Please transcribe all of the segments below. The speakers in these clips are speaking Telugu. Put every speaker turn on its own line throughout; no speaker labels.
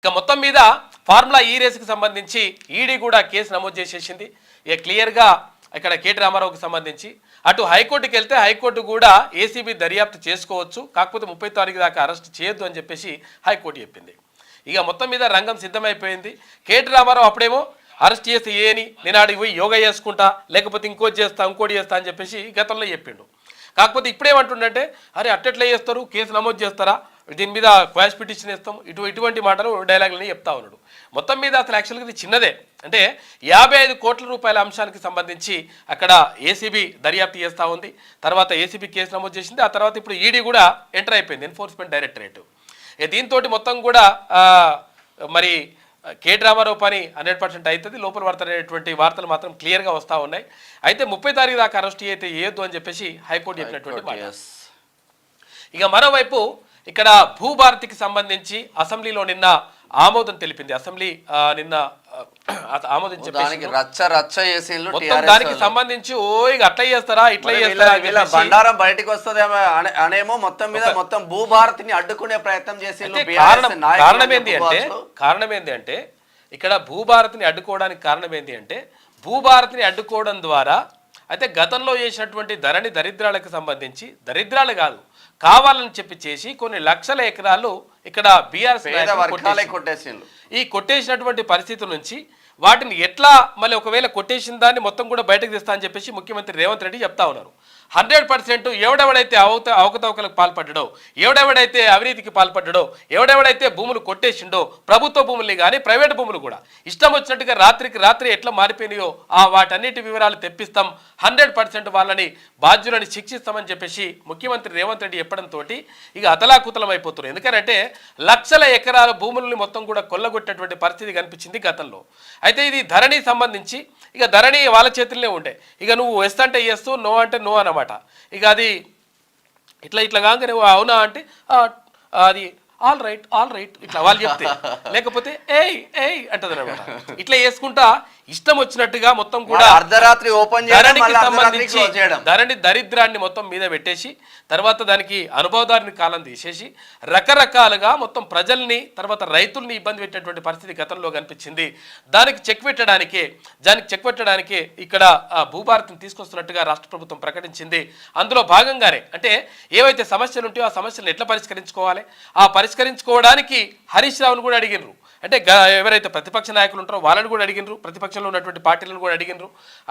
ఇక మొత్తం మీద ఫార్ములా ఈ రేసుకి సంబంధించి ఈడీ కూడా కేసు నమోదు చేసేసింది. ఇక క్లియర్గా ఇక్కడ కేటీ రామారావుకి సంబంధించి అటు హైకోర్టుకి వెళ్తే హైకోర్టు కూడా ఏసీబీ దర్యాప్తు చేసుకోవచ్చు, కాకపోతే 30 తారీఖు దాకా అరెస్ట్ చేయొద్దు అని చెప్పేసి హైకోర్టు చెప్పింది. ఇక మొత్తం మీద రంగం సిద్ధమైపోయింది. కేటీ రామారావు అప్పుడేమో అరెస్ట్ చేస్తే ఏని నేను ఆడికి పోయి యోగా చేసుకుంటా, లేకపోతే ఇంకోటి చేస్తా ఇంకోటి చేస్తా అని చెప్పేసి గతంలో చెప్పిండు. కాకపోతే ఇప్పుడేమంటుండంటే అరే అట్టెట్లా చేస్తారు, కేసు నమోదు చేస్తారా, దీని మీద క్వాష్ పిటిషన్ ఇస్తాం, ఇటువంటి మాటలు డైలాగులని చెప్తా ఉన్నాడు. మొత్తం మీద అసలు యాక్చువల్గా ఇది చిన్నదే, అంటే 55 కోట్ల రూపాయల అంశానికి సంబంధించి అక్కడ ఏసీబీ దర్యాప్తు చేస్తూ ఉంది. తర్వాత ఏసీబీ కేసు నమోదు చేసింది. ఆ తర్వాత ఇప్పుడు ఈడీ కూడా ఎంటర్ అయిపోయింది, ఎన్ఫోర్స్మెంట్ డైరెక్టరేట్. దీంతో మొత్తం కూడా మరి కేటీ రామారావు పని 100% అవుతుంది, లోపల పడతారనేటువంటి వార్తలు మాత్రం క్లియర్గా వస్తూ ఉన్నాయి. అయితే 30 తారీఖు దాకా అరెస్ట్ అయితే వేయొద్దు అని చెప్పేసి హైకోర్టు చెప్పినటువంటి మాట. ఇక మరోవైపు ఇక్కడ భూభారతికి సంబంధించి అసెంబ్లీలో నిన్న ఆమోదం తెలిపింది. అసెంబ్లీ నిన్న ఆమోదించే దానికి సంబంధించి ఇక అట్లా చేస్తారా ఇట్లా చేస్తారా
బండారం బయటకు వస్తుంది అనేమో మొత్తం మీద మొత్తం భూభారతిని అడ్డుకునే ప్రయత్నం చేసి
కారణం ఏంటి అంటే ఇక్కడ భూభారతిని అడ్డుకోవడానికి కారణం ఏంటి అంటే భూభారతిని అడ్డుకోవడం ద్వారా అయితే గతంలో చేసినటువంటి ధరణి దరిద్రాలకు సంబంధించి దరిద్రాలు కాదు కావాలని చెప్పి చేసి కొన్ని లక్షల ఎకరాలు ఇక్కడ బీఆర్ఎస్ ఈ కొట్టేసినటువంటి పరిస్థితుల నుంచి వాటిని ఎట్లా మళ్ళీ ఒకవేళ కొట్టేసిన దాన్ని మొత్తం కూడా బయటకు తెస్తా అని చెప్పేసి ముఖ్యమంత్రి రేవంత్ రెడ్డి చెప్తా ఉన్నారు. 100% ఎవడెవడైతే అవకతవకలకు పాల్పడ్డాడో, ఎవడెవడైతే అవినీతికి పాల్పడ్డాడో, ఎవడెవడైతే భూములు కొట్టేసిండో, ప్రభుత్వ భూముల్ని కానీ ప్రైవేట్ భూములు కూడా ఇష్టం వచ్చినట్టుగా రాత్రికి రాత్రి ఎట్లా మారిపోయినాయో వాటన్నిటి వివరాలు తెప్పిస్తాం, 100% వాళ్ళని బాధ్యులని శిక్షిస్తామని చెప్పేసి ముఖ్యమంత్రి రేవంత్ రెడ్డి చెప్పడంతో ఇక అతలాకుతలం అయిపోతున్నారు. ఎందుకంటే లక్షల ఎకరాల భూములని మొత్తం కూడా కొల్లగొట్టినటువంటి పరిస్థితి కనిపించింది గతంలో. అయితే ఇది ధరణి సంబంధించి ఇక ధరణి వాళ్ళ చేతుల్లోనే ఉండే, ఇక నువ్వు ఎస్ అంటే ఎస్, నో అంటే నో అన్నమాట. ఇక అది ఇట్లా కాగా నువ్వు అవునా అంటే అది ఆల్ రైట్ ఇట్లా వాళ్ళు చెప్తే, లేకపోతే ఏయ్ అంటది అనమాట. ఇట్లా వేసుకుంటా ఇష్టం వచ్చినట్టుగా మొత్తం కూడా
అర్ధరాత్రి ఓపెన్
సంబంధించి ధరణి దరిద్రాన్ని మొత్తం మీద పెట్టేసి తర్వాత దానికి అనుభవదారుని కాలం తీసేసి రకరకాలుగా మొత్తం ప్రజల్ని తర్వాత రైతుల్ని ఇబ్బంది పెట్టేటువంటి పరిస్థితి గతంలో కనిపించింది. దానికి చెక్ పెట్టడానికే ఇక్కడ భూభారతిని తీసుకొస్తున్నట్టుగా రాష్ట్ర ప్రభుత్వం ప్రకటించింది. అందులో భాగంగానే అంటే ఏవైతే సమస్యలు ఉంటాయో ఆ సమస్యలను ఎట్లా పరిష్కరించుకోవాలి, ఆ పరిష్కరించుకోవడానికి హరీష్ రావును కూడా అడిగినరు. అంటే ఎవరైతే ప్రతిపక్ష నాయకులు ఉంటారో వాళ్ళని కూడా అడిగినరు, ప్రతిపక్షంలో ఉన్నటువంటి పార్టీలను కూడా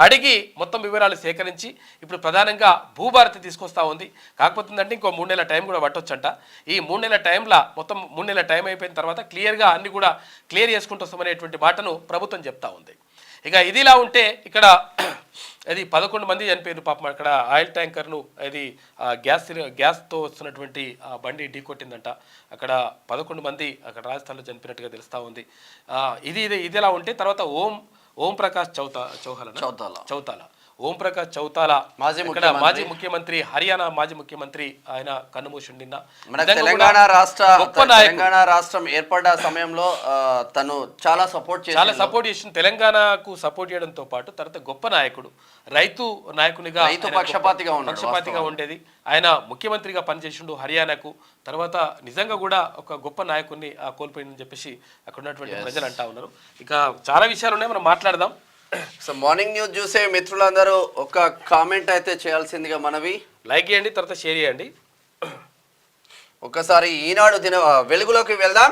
అడిగి మొత్తం వివరాలు సేకరించి ఇప్పుడు ప్రధానంగా భూభారతి తీసుకొస్తా ఉంది. కాకపోతే అంటే ఇంకో 3 నెలల టైం కూడా పట్టొచ్చంట. ఈ 3 నెలల టైంలో మొత్తం 3 నెలల టైం అయిపోయిన తర్వాత క్లియర్గా అన్ని కూడా క్లియర్ చేసుకుంటూ వస్తామనేటువంటి మాటను ప్రభుత్వం చెప్తా ఉంది. ఇక ఇదిలా ఉంటే ఇక్కడ అది 11 మంది చనిపోయారు పాపం. అక్కడ ఆయిల్ ట్యాంకర్ను అది గ్యాస్తో వస్తున్నటువంటి బండి ఢీకొట్టిందంట. అక్కడ 11 మంది అక్కడ రాజస్థాన్లో చనిపోయినట్టుగా తెలుస్తూ ఉంది. ఇదిలా ఉంటే తర్వాత ఓం ప్రకాష్ చౌతాలా ఓం ప్రకాష్ చౌతాలా మాజీ ముఖ్యమంత్రి, హర్యానా మాజీ ముఖ్యమంత్రి, ఆయన కన్నుమూసిండు నిన్న.
తెలంగాణ రాష్ట్రం ఏర్పడ్డ సమయంలో తను చాలా సపోర్ట్
చేసిన తెలంగాణకు సపోర్ట్ చేయడంతో పాటు తర్వాత గొప్ప నాయకుడు, రైతు నాయకునిగా పక్షపాతిగా ఉండేది. ఆయన ముఖ్యమంత్రిగా పనిచేసిండు హర్యానాకు. తర్వాత నిజంగా కూడా ఒక గొప్ప నాయకుడిని కోల్పోయిందని చెప్పేసి అక్కడ ఉన్నటువంటి ప్రజలు అంటా ఉన్నారు. ఇక చాలా విషయాలు ఉన్నాయి, మనం మాట్లాడదాం.
సో మార్నింగ్ న్యూస్ చూసే మిత్రులందరూ ఒక కామెంట్ అయితే చేయాల్సిందిగా మనవి.
లైక్ చేయండి, తర్వాత షేర్ చేయండి.
ఒకసారి ఈనాడు వెలుగులోకి వెళ్దాం.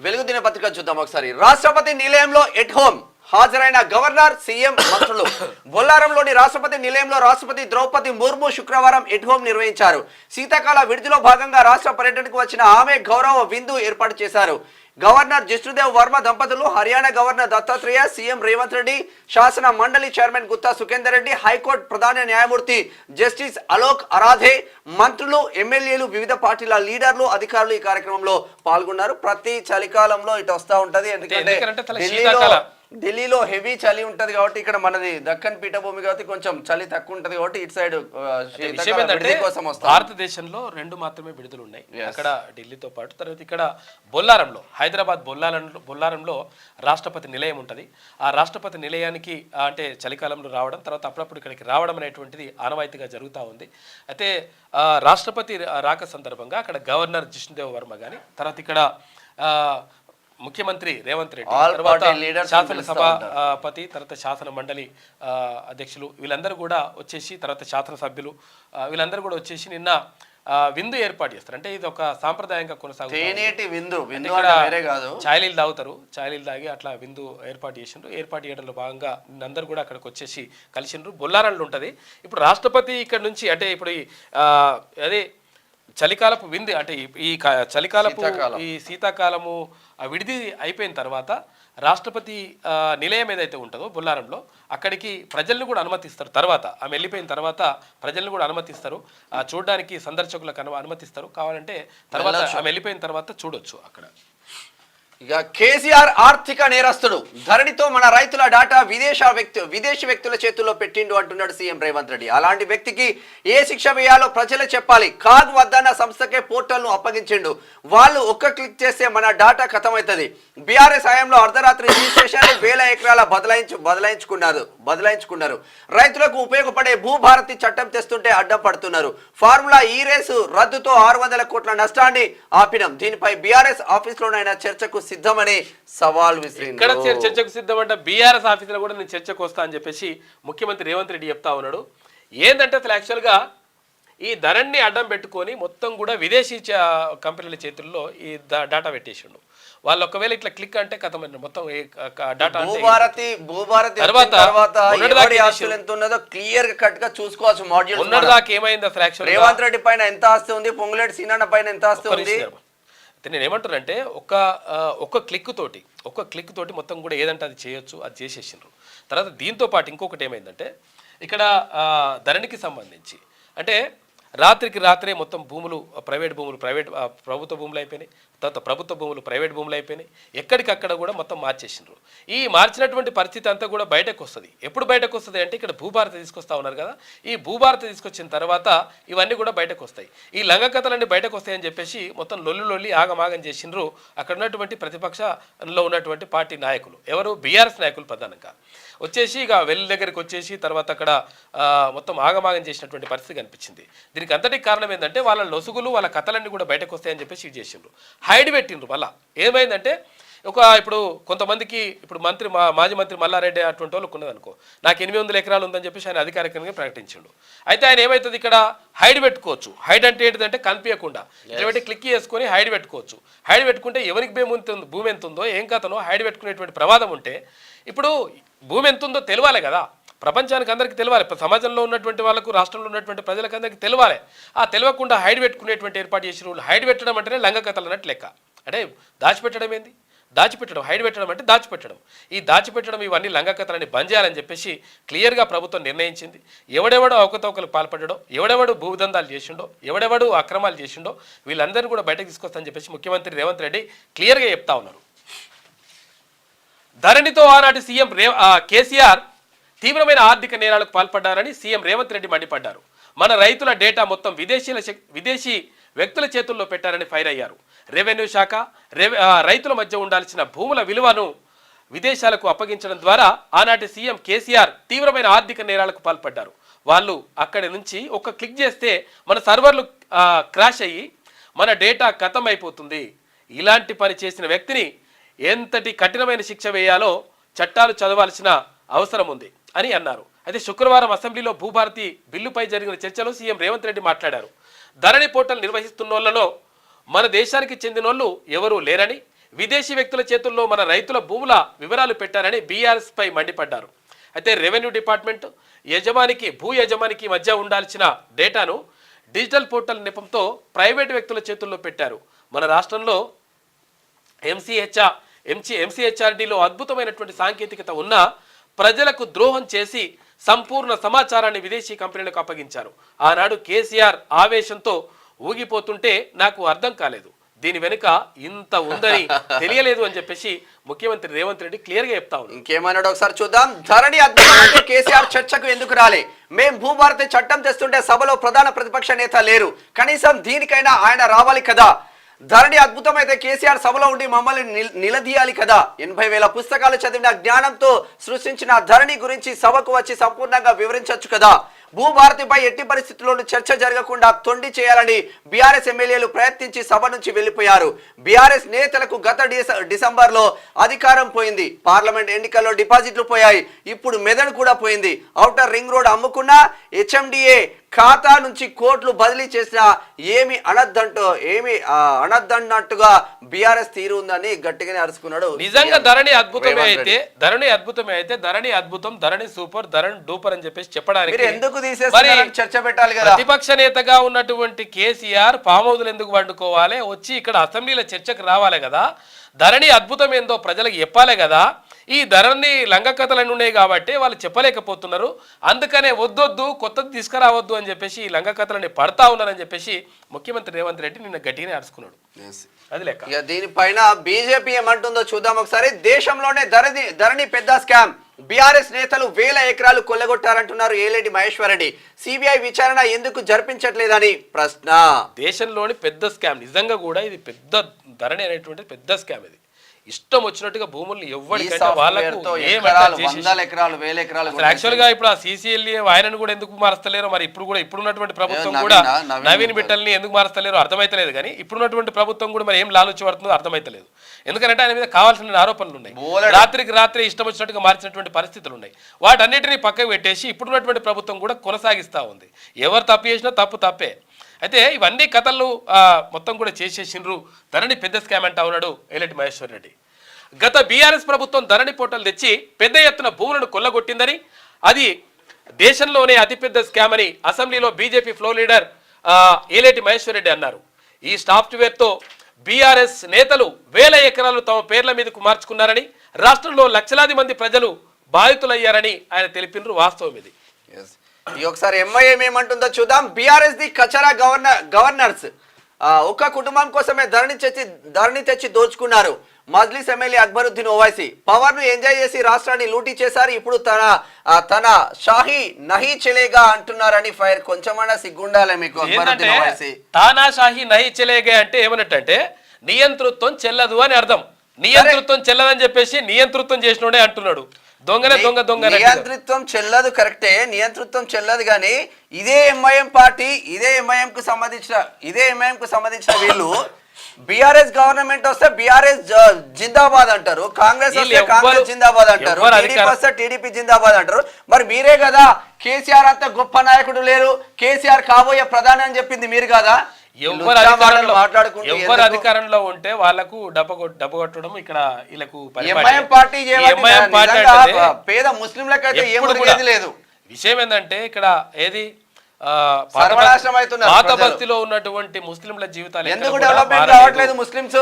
వెలుగు దినపత్రిక చూద్దాం ఒకసారి. రాష్ట్రపతి నిలయంలో ఎట్ హోమ్ హాజరైన గవర్నర్, సీఎం, మంత్రులు. బొల్లారంలోని రాష్ట్రపతి నిలయంలో రాష్ట్రపతి ద్రౌపది ముర్ము శుక్రవారం ఎట్ హోమ్ నిర్వహించారు. శీతాకాల విడుదల భాగంగా రాష్ట్ర పర్యటనకు వచ్చిన ఆమె గౌరవ విందు ఏర్పాటు చేశారు. గవర్నర్ జిష్ణుదేవ్ వర్మ దంపతులు, హర్యానా గవర్నర్ దత్తాత్రేయ, సీఎం రేవంత్ రెడ్డి, శాసన మండలి చైర్మన్ గుత్తా సుఖేందర్ రెడ్డి, హైకోర్టు ప్రధాన న్యాయమూర్తి జస్టిస్ అలోక్ అరాధే, మంత్రులు, ఎమ్మెల్యేలు, వివిధ పార్టీల లీడర్లు, అధికారులు ఈ కార్యక్రమంలో పాల్గొన్నారు. ప్రతి చలికాలంలో ఇటు వస్తూ ఉంటది, ఎందుకంటే ఢిల్లీలో హెవీ చలి ఉంటది కాబట్టి ఇక్కడ మనది దక్కన్ పీఠభూమి కాబట్టి కొంచెం చలి తక్కువ ఉంటది కాబట్టి ఇటు సైడ్
కోసం భారతదేశంలో 2 మాత్రమే విడుదల ఉన్నాయి, అక్కడ ఢిల్లీతో పాటు. తర్వాత ఇక్కడ బొల్లారంలో, హైదరాబాద్ బొల్లారంలో రాష్ట్రపతి నిలయం ఉంటుంది. ఆ రాష్ట్రపతి నిలయానికి అంటే చలికాలంలో రావడం, తర్వాత అప్పుడప్పుడు ఇక్కడికి రావడం అనేటువంటిది ఆనవాయితీగా జరుగుతూ ఉంది. అయితే రాష్ట్రపతి రాక సందర్భంగా అక్కడ గవర్నర్ జిష్ణుదేవ్ వర్మ కానీ, తర్వాత ఇక్కడ ముఖ్యమంత్రి రేవంత్ రెడ్డి,
All
తర్వాత
party leaders
శాసనసభాపతి, తర్వాత శాసన మండలి అధ్యక్షులు వీళ్ళందరూ కూడా వచ్చేసి, తర్వాత శాసనసభ్యులు వీళ్ళందరూ కూడా వచ్చేసి నిన్న విందు ఏర్పాటు చేస్తారు. అంటే ఇది ఒక సాంప్రదాయంగా కొనసాగుతుంది. చాయలీలు తాగుతారు, చాయలీలు తాగి అట్లా విందు ఏర్పాటు చేసిండ్రు. ఏర్పాటు చేయడంలో భాగంగా అందరూ కూడా అక్కడికి వచ్చేసి కలిసిండ్రు. బొల్లారంలో ఉంటుంది. ఇప్పుడు రాష్ట్రపతి ఇక్కడ నుంచి అంటే ఇప్పుడు అదే చలికాలపు విందు అంటే ఈ చలికాలపు ఈ శీతాకాలము విడిది అయిపోయిన తర్వాత రాష్ట్రపతి నిలయం ఏదైతే ఉంటుందో బొల్లారంలో అక్కడికి ప్రజల్ని కూడా అనుమతిస్తారు. తర్వాత ఆమె వెళ్ళిపోయిన తర్వాత ప్రజల్ని కూడా అనుమతిస్తారు, చూడడానికి సందర్శకులకు అనుమతిస్తారు. కావాలంటే తర్వాత ఆమె వెళ్ళిపోయిన తర్వాత చూడొచ్చు అక్కడ.
ఇక కేసీఆర్ ఆర్థిక నేరస్తుడు, ధరణితో మన రైతుల డాటా విదేశీ వ్యక్తుల చేతుల్లో పెట్టిండు అంటున్నాడు సీఎం రేవంత్ రెడ్డి. అలాంటి వ్యక్తికి ఏ శిక్ష వేయాలో ప్రజలే చెప్పాలి. కాగ్ వద్దన్న సంస్థకే పోర్టల్ను అప్పగించిండు. వాళ్ళు ఒక్క క్లిక్ చేస్తే మన డాటా ఖతమవుతుంది. బీఆర్ఎస్ హయాంలో అర్ధరాత్రి రిజిస్ట్రేషన్లు వేల ఎకరాల బదలాయించుకున్నారు. రైతులకు ఉపయోగపడే భూభారతి చట్టం తెస్తుంటే అడ్డం పడుతున్నారు. ఫార్ములా ఈ రేసు రద్దుతో 600 కోట్ల నష్టాన్ని ఆపినం. దీనిపై బీఆర్ఎస్ ఆఫీస్లోనైనా చర్చకు సిద్ధమని సవాల్ విసిరింది.
ఇక్కడ చర్చకు సిద్ధం అంటే బీఆర్ఎస్ ఆఫీసులో కూడా నేను చర్చకు వస్తా అని చెప్పేసి ముఖ్యమంత్రి రేవంత్ రెడ్డి చెప్తా ఉన్నాడు. ఏంటంటే అసలు యాక్చువల్గా ఈ ధరణిని అడ్డం పెట్టుకొని మొత్తం కూడా విదేశీ కంపెనీల చేతుల్లో ఈ డాటా పెట్టేసిండు. వాళ్ళు ఒకవేళ ఇట్లా క్లిక్ అంటే కథ మొత్తం డాటా ఉన్నదాకా ఏమైంది అసలు యాక్చువల్
రేవంత్ రెడ్డి పైన ఎంత ఆస్తి ఉంది, పొంగులేటి సీనన్న పైన ఎంత ఆస్తి ఉంది.
నేను ఏమంటానంటే ఒక్క క్లిక్ తోటి మొత్తం కూడా ఏదంటే అది చేయొచ్చు, అది చేసేసిండ్రు. తర్వాత దీంతో పాటు ఇంకొకటి ఏమైందంటే ఇక్కడ ధరణికి సంబంధించి అంటే రాత్రికి రాత్రే మొత్తం భూములు ప్రభుత్వ భూములు అయిపోయినాయి, తర్వాత ప్రభుత్వ భూములు ప్రైవేట్ భూములు అయిపోయినాయి. ఎక్కడికక్కడ కూడా మొత్తం మార్చేసిండ్రు. ఈ మార్చినటువంటి పరిస్థితి అంతా కూడా బయటకు వస్తుంది. ఎప్పుడు బయటకు వస్తుంది అంటే ఇక్కడ భూభారతి తీసుకొస్తా ఉన్నారు కదా, ఈ భూభారతి తీసుకొచ్చిన తర్వాత ఇవన్నీ కూడా బయటకు వస్తాయి. ఈ లంగకథలన్నీ బయటకు వస్తాయని చెప్పేసి మొత్తం లొల్లి ఆగమాగం చేసిండ్రు అక్కడ ఉన్నటువంటి ప్రతిపక్షంలో ఉన్నటువంటి పార్టీ నాయకులు. ఎవరు? బీఆర్ఎస్ నాయకులు ప్రధానంగా వచ్చేసి ఇక వెల్లి దగ్గరికి వచ్చేసి తర్వాత అక్కడ మొత్తం ఆగమాగం చేసినటువంటి పరిస్థితి కనిపించింది. దీనికి అంతటికి కారణం ఏంటంటే వాళ్ళ లొసుగులు వాళ్ళ కథలన్నీ కూడా బయటకు వస్తాయని చెప్పేసి ఇది చేసిండ్రు, హైడ్ పెట్టిండ్రు. వల్ల ఏమైందంటే ఇప్పుడు కొంతమందికి ఇప్పుడు మాజీ మంత్రి మల్లారెడ్డి అటువంటి వాళ్ళకు ఉన్నదనుకో, నాకు 800 ఎకరాలు ఉందని చెప్పేసి ఆయన అధికారికంగా ప్రకటించిండు. అయితే ఆయన ఏమవుతుంది ఇక్కడ హైడ్ పెట్టుకోవచ్చు. హైడ్ అంటే ఏంటిదంటే కనిపించకుండా ఇటువంటి క్లిక్ చేసుకొని హైడ్ పెట్టుకోవచ్చు. హైడ్ పెట్టుకుంటే ఎవరికి భూమి ఎంత ఉందో ఏం కథనో హైడ్ పెట్టుకునేటువంటి ప్రమాదం ఉంటే ఇప్పుడు భూమి ఎంత ఉందో తెలియాలి కదా, ప్రపంచానికి అందరికీ తెలియాలి, సమాజంలో ఉన్నటువంటి వాళ్ళకు రాష్ట్రంలో ఉన్నటువంటి ప్రజలకు అందరికీ తెలియాలి. ఆ తెలియకుండా హైడ్ పెట్టుకునేటువంటి ఏర్పాటు చేసిన వాళ్ళు హైడ్ పెట్టడం అంటేనే లంగ కథలు అన్నట్టు లెక్క. అంటే దాచిపెట్టడం ఏంది? దాచిపెట్టడం. హైడ్ పెట్టడం అంటే దాచిపెట్టడం. ఈ దాచిపెట్టడం ఇవన్నీ లంగ కథలని బంద్ చేయాలని చెప్పేసి క్లియర్గా ప్రభుత్వం నిర్ణయించింది. ఎవడెవడో అవకతవకలు పాల్పడడో, ఎవడెవడు భూదందాలు చేసిండో, ఎవడెవడు అక్రమాలు చేసిండో వీళ్ళందరినీ కూడా బయటకు తీసుకొస్తానని చెప్పేసి ముఖ్యమంత్రి రేవంత్ రెడ్డి క్లియర్గా చెప్తా ఉన్నారు. ధరణితో ఆనాటి సీఎం కేసీఆర్ తీవ్రమైన ఆర్థిక నేరాలకు పాల్పడ్డారని సీఎం రేవంత్ రెడ్డి మండిపడ్డారు. మన రైతుల డేటా మొత్తం విదేశీ వ్యక్తుల చేతుల్లో పెట్టారని ఫైర్ అయ్యారు. రెవెన్యూ శాఖ రైతుల మధ్య ఉండాల్సిన భూముల విలువను విదేశాలకు అప్పగించడం ద్వారా ఆనాటి సీఎం కేసీఆర్ తీవ్రమైన ఆర్థిక నేరాలకు పాల్పడ్డారు. వాళ్ళు అక్కడి నుంచి ఒక క్లిక్ చేస్తే మన సర్వర్లు క్రాష్ అయ్యి మన డేటా ఖతం అయిపోతుంది. ఇలాంటి పని చేసిన వ్యక్తిని ఎంతటి కఠినమైన శిక్ష వేయాలో చట్టాలు చదవాల్సిన అవసరం ఉంది అని అన్నారు. అయితే శుక్రవారం అసెంబ్లీలో భూభారతి బిల్లుపై జరిగిన చర్చలో సీఎం రేవంత్ రెడ్డి మాట్లాడారు. ధరణి పోర్టల్ నిర్వహిస్తున్నోళ్లలో మన దేశానికి చెందినోళ్ళు ఎవరూ లేరని, విదేశీ వ్యక్తుల చేతుల్లో మన రైతుల భూముల వివరాలు పెట్టారని బీఆర్ఎస్ పై మండిపడ్డారు. అయితే రెవెన్యూ డిపార్ట్మెంట్ భూ యజమానికి మధ్య ఉండాల్సిన డేటాను డిజిటల్ పోర్టల్ నెపంతో ప్రైవేటు వ్యక్తుల చేతుల్లో పెట్టారు. మన రాష్ట్రంలో ఎంసీహెచ్ఆర్డీలో అద్భుతమైనటువంటి సాంకేతికత ఉన్నా ప్రజలకు ద్రోహం చేసి సంపూర్ణ సమాచారాన్ని విదేశీ కంపెనీలకు అప్పగించారు. ఆనాడు కేసీఆర్ ఆవేశంతో ఊగిపోతుంటే నాకు అర్థం కాలేదు, దీని వెనుక ఇంత ఉందని తెలియలేదు అని చెప్పేసి ముఖ్యమంత్రి రేవంత్ రెడ్డి క్లియర్ గా చెప్తా ఉన్నారు.
ఇంకేమన్నాడు ఒకసారి చూద్దాం. ధరణి అద్భుతం కేసీఆర్ చర్చకు ఎందుకు రాలే? మేం భూభారతి చట్టం తెస్తుంటే సభలో ప్రధాన ప్రతిపక్ష నేత లేరు, కనీసం దీనికైనా ఆయన రావాలి కదా. ధరణి అద్భుతమైతే కేసీఆర్ సభలో ఉండి మమ్మల్ని నిలదీయాలి కదా. 80,000 పుస్తకాలు చదివిన జ్ఞానంతో సృష్టించిన ధరణి గురించి సభకు వచ్చి సంపూర్ణంగా వివరించవచ్చు కదా. భూభారతిపై ఎట్టి పరిస్థితుల్లోనూ చర్చ జరగకుండా తొండి చేయాలని బీఆర్ఎస్ ఎమ్మెల్యేలు ప్రయత్నించి సభ నుంచి వెళ్లిపోయారు. బీఆర్ఎస్ నేతలకు గత డిసెంబర్లో అధికారం పోయింది. పార్లమెంట్ ఎన్నికల్లో డిపాజిట్లు పోయాయి. ఇప్పుడు మెదడు కూడా పోయింది. ఔటర్ రింగ్ రోడ్ అమ్ముకున్నా హెచ్ఎండిఏ ఖాతా నుంచి కోట్లు బదిలీ చేసినా ఏమి అనద్దన్నట్టుగా బీఆర్ఎస్ తీరు ఉందని గట్టిగానే అరుచుకున్నాడు.
నిజంగా ధరణి అద్భుతమే అయితే ధరణి అద్భుతం, ధరణి సూపర్, ధరణి డూపర్ అని చెప్పేసి చెప్పడానికి
ఎందుకు తీసేస్తారని చర్చ పెట్టాలి కదా.
ప్రతిపక్ష నేతగా ఉన్నటువంటి కేసీఆర్ ఫామ్ హౌస్లు ఎందుకు వండుకోవాలి, వచ్చి ఇక్కడ అసెంబ్లీల చర్చకు రావాలి కదా, ధరణి అద్భుతం ఏందో ప్రజలకు చెప్పాలి కదా. ఈ ధరణి లంగ కథలు ఉన్నాయి కాబట్టి వాళ్ళు చెప్పలేకపోతున్నారు. అందుకనే వద్దొద్దు, కొత్తది తీసుకురావద్దు అని చెప్పేసి ఈ లంగ కథలని పడతా ఉన్నారని చెప్పేసి ముఖ్యమంత్రి రేవంత్ రెడ్డి నిన్న గట్టిగానే అరుచుకున్నాడు. అది లెక్క.
దీనిపైన బీజేపీ ఏమంటుందో చూద్దాం ఒకసారి. దేశంలోనే ధరణి పెద్ద స్కామ్. బీఆర్ఎస్ నేతలు 1000 ఎకరాలు కొల్లగొట్టారంటున్నారు ఏలేటి మహేశ్వర్ రెడ్డి. సిబిఐ విచారణ ఎందుకు జరిపించట్లేదని ప్రశ్న.
దేశంలోని పెద్ద స్కామ్, నిజంగా కూడా ఇది పెద్ద ధరణి అనేటువంటి పెద్ద స్కామ్. ఇది ఇష్టం వచ్చినట్టుగా భూముల్ని ఎవరికంటే వాళ్ళకు యాక్చువల్ గా ఇప్పుడు ఆ సీసీఎల్ఏ ఆయనను కూడా ఎందుకు మారుస్తలేరు మరి. ఇప్పుడున్నటువంటి ప్రభుత్వం కూడా నవీన్ బిట్టల్ని ఎందుకు మారుస్తలేరు అర్థమైతలేదు. కానీ ఇప్పుడున్నటువంటి ప్రభుత్వం కూడా మరి ఏం లాలుచి పడుతుందో అర్థమైతలేదు. ఎందుకంటే ఆయన మీద కావాల్సిన ఆరోపణలు ఉన్నాయి. రాత్రికి రాత్రి ఇష్టం వచ్చినట్టుగా మార్చినటువంటి పరిస్థితులు ఉన్నాయి. వాటన్నిటిని పక్కకు పెట్టేసి ఇప్పుడున్నటువంటి ప్రభుత్వం కూడా కొనసాగిస్తూ ఉంది. ఎవరు తప్పు చేసినా తప్పే. అయితే ఇవన్నీ కథలు మొత్తం కూడా చేసేసిండ్రు. ధరణి పెద్ద స్కామ్ అంటా ఉన్నాడు ఏలేటి మహేశ్వర్ రెడ్డి. గత బీఆర్ఎస్ ప్రభుత్వం ధరణి పోర్టల్ తెచ్చి పెద్ద ఎత్తున భూములను కొల్లగొట్టిందని, అది దేశంలోనే అతిపెద్ద స్కామ్ అని అసెంబ్లీలో BJP floor leader Eleti Maheshwar Reddy అన్నారు. ఈ సాఫ్ట్వేర్తో బీఆర్ఎస్ నేతలు 1000 ఎకరాలు తమ పేర్ల మీదకు మార్చుకున్నారని, రాష్ట్రంలో లక్షలాది మంది ప్రజలు బాధితులయ్యారని ఆయన తెలిపినరు. వాస్తవం ఇది.
ఒకసారి ఎంఐఎం ఏమంటుందో చూద్దాం. బీఆర్ఎస్ ది కచరా గవర్నర్స్ ఒక్క కుటుంబం కోసమే ధరణి తెచ్చి దోచుకున్నారు. మజ్లిస్ ఎమ్మెల్యే అక్బరుద్దీన్ ఓవైసీ పవర్ ను ఎంజాయ్ చేసి రాష్ట్రాన్ని లూటీ చేశారు. ఇప్పుడు తన షాహీ నహీ చలేగా అంటున్నారని ఫైర్. కొంచెమన్నా సిగ్గుండాలే మీకు. అక్బరుద్దీన్ ఓవైసీ
తానా షాహీ నహీ చలేగా అంటే ఏమన్నట్టంటే నియంతృత్వం చెల్లదు అని అర్థం. నియంతృత్వం చెల్లదని చెప్పేసి నియంతృత్వం చేసినోడే అంటున్నాడు. దొంగ
నియంతృత్వం చెల్లదు, కరెక్టే, నియంతృత్వం చెల్లదు. కానీ ఇదే ఎంఐఎం పార్టీ, ఇదే ఎంఐఎం కు సంబంధించిన వీళ్ళు బీఆర్ఎస్ గవర్నమెంట్ వస్తే బీఆర్ఎస్ జిందాబాద్ అంటారు, కాంగ్రెస్ వస్తే కాంగ్రెస్ జిందాబాద్ అంటారు, టీడీపీ వస్తే టీడీపీ జిందాబాద్ అంటారు. మరి మీరే కదా కేసీఆర్ అంత గొప్ప నాయకుడు లేరు, కేసీఆర్ కాబోయే ప్రధాని అని చెప్పింది మీరు కదా.
ఎవరు అధికారంలో ఉంటే వాళ్ళకు డబ్బు కొట్టడం ఇక్కడ వీళ్ళకు
పేద ముస్లింలకైతే ఏమీ లేదు.
విషయం ఏంటంటే ఇక్కడ ఏది పాత బస్తీలో ఉన్నటువంటి ముస్లింల జీవితాలు
ఎందుకు డెవలప్మెంట్ కావట్లేదు? ముస్లింస్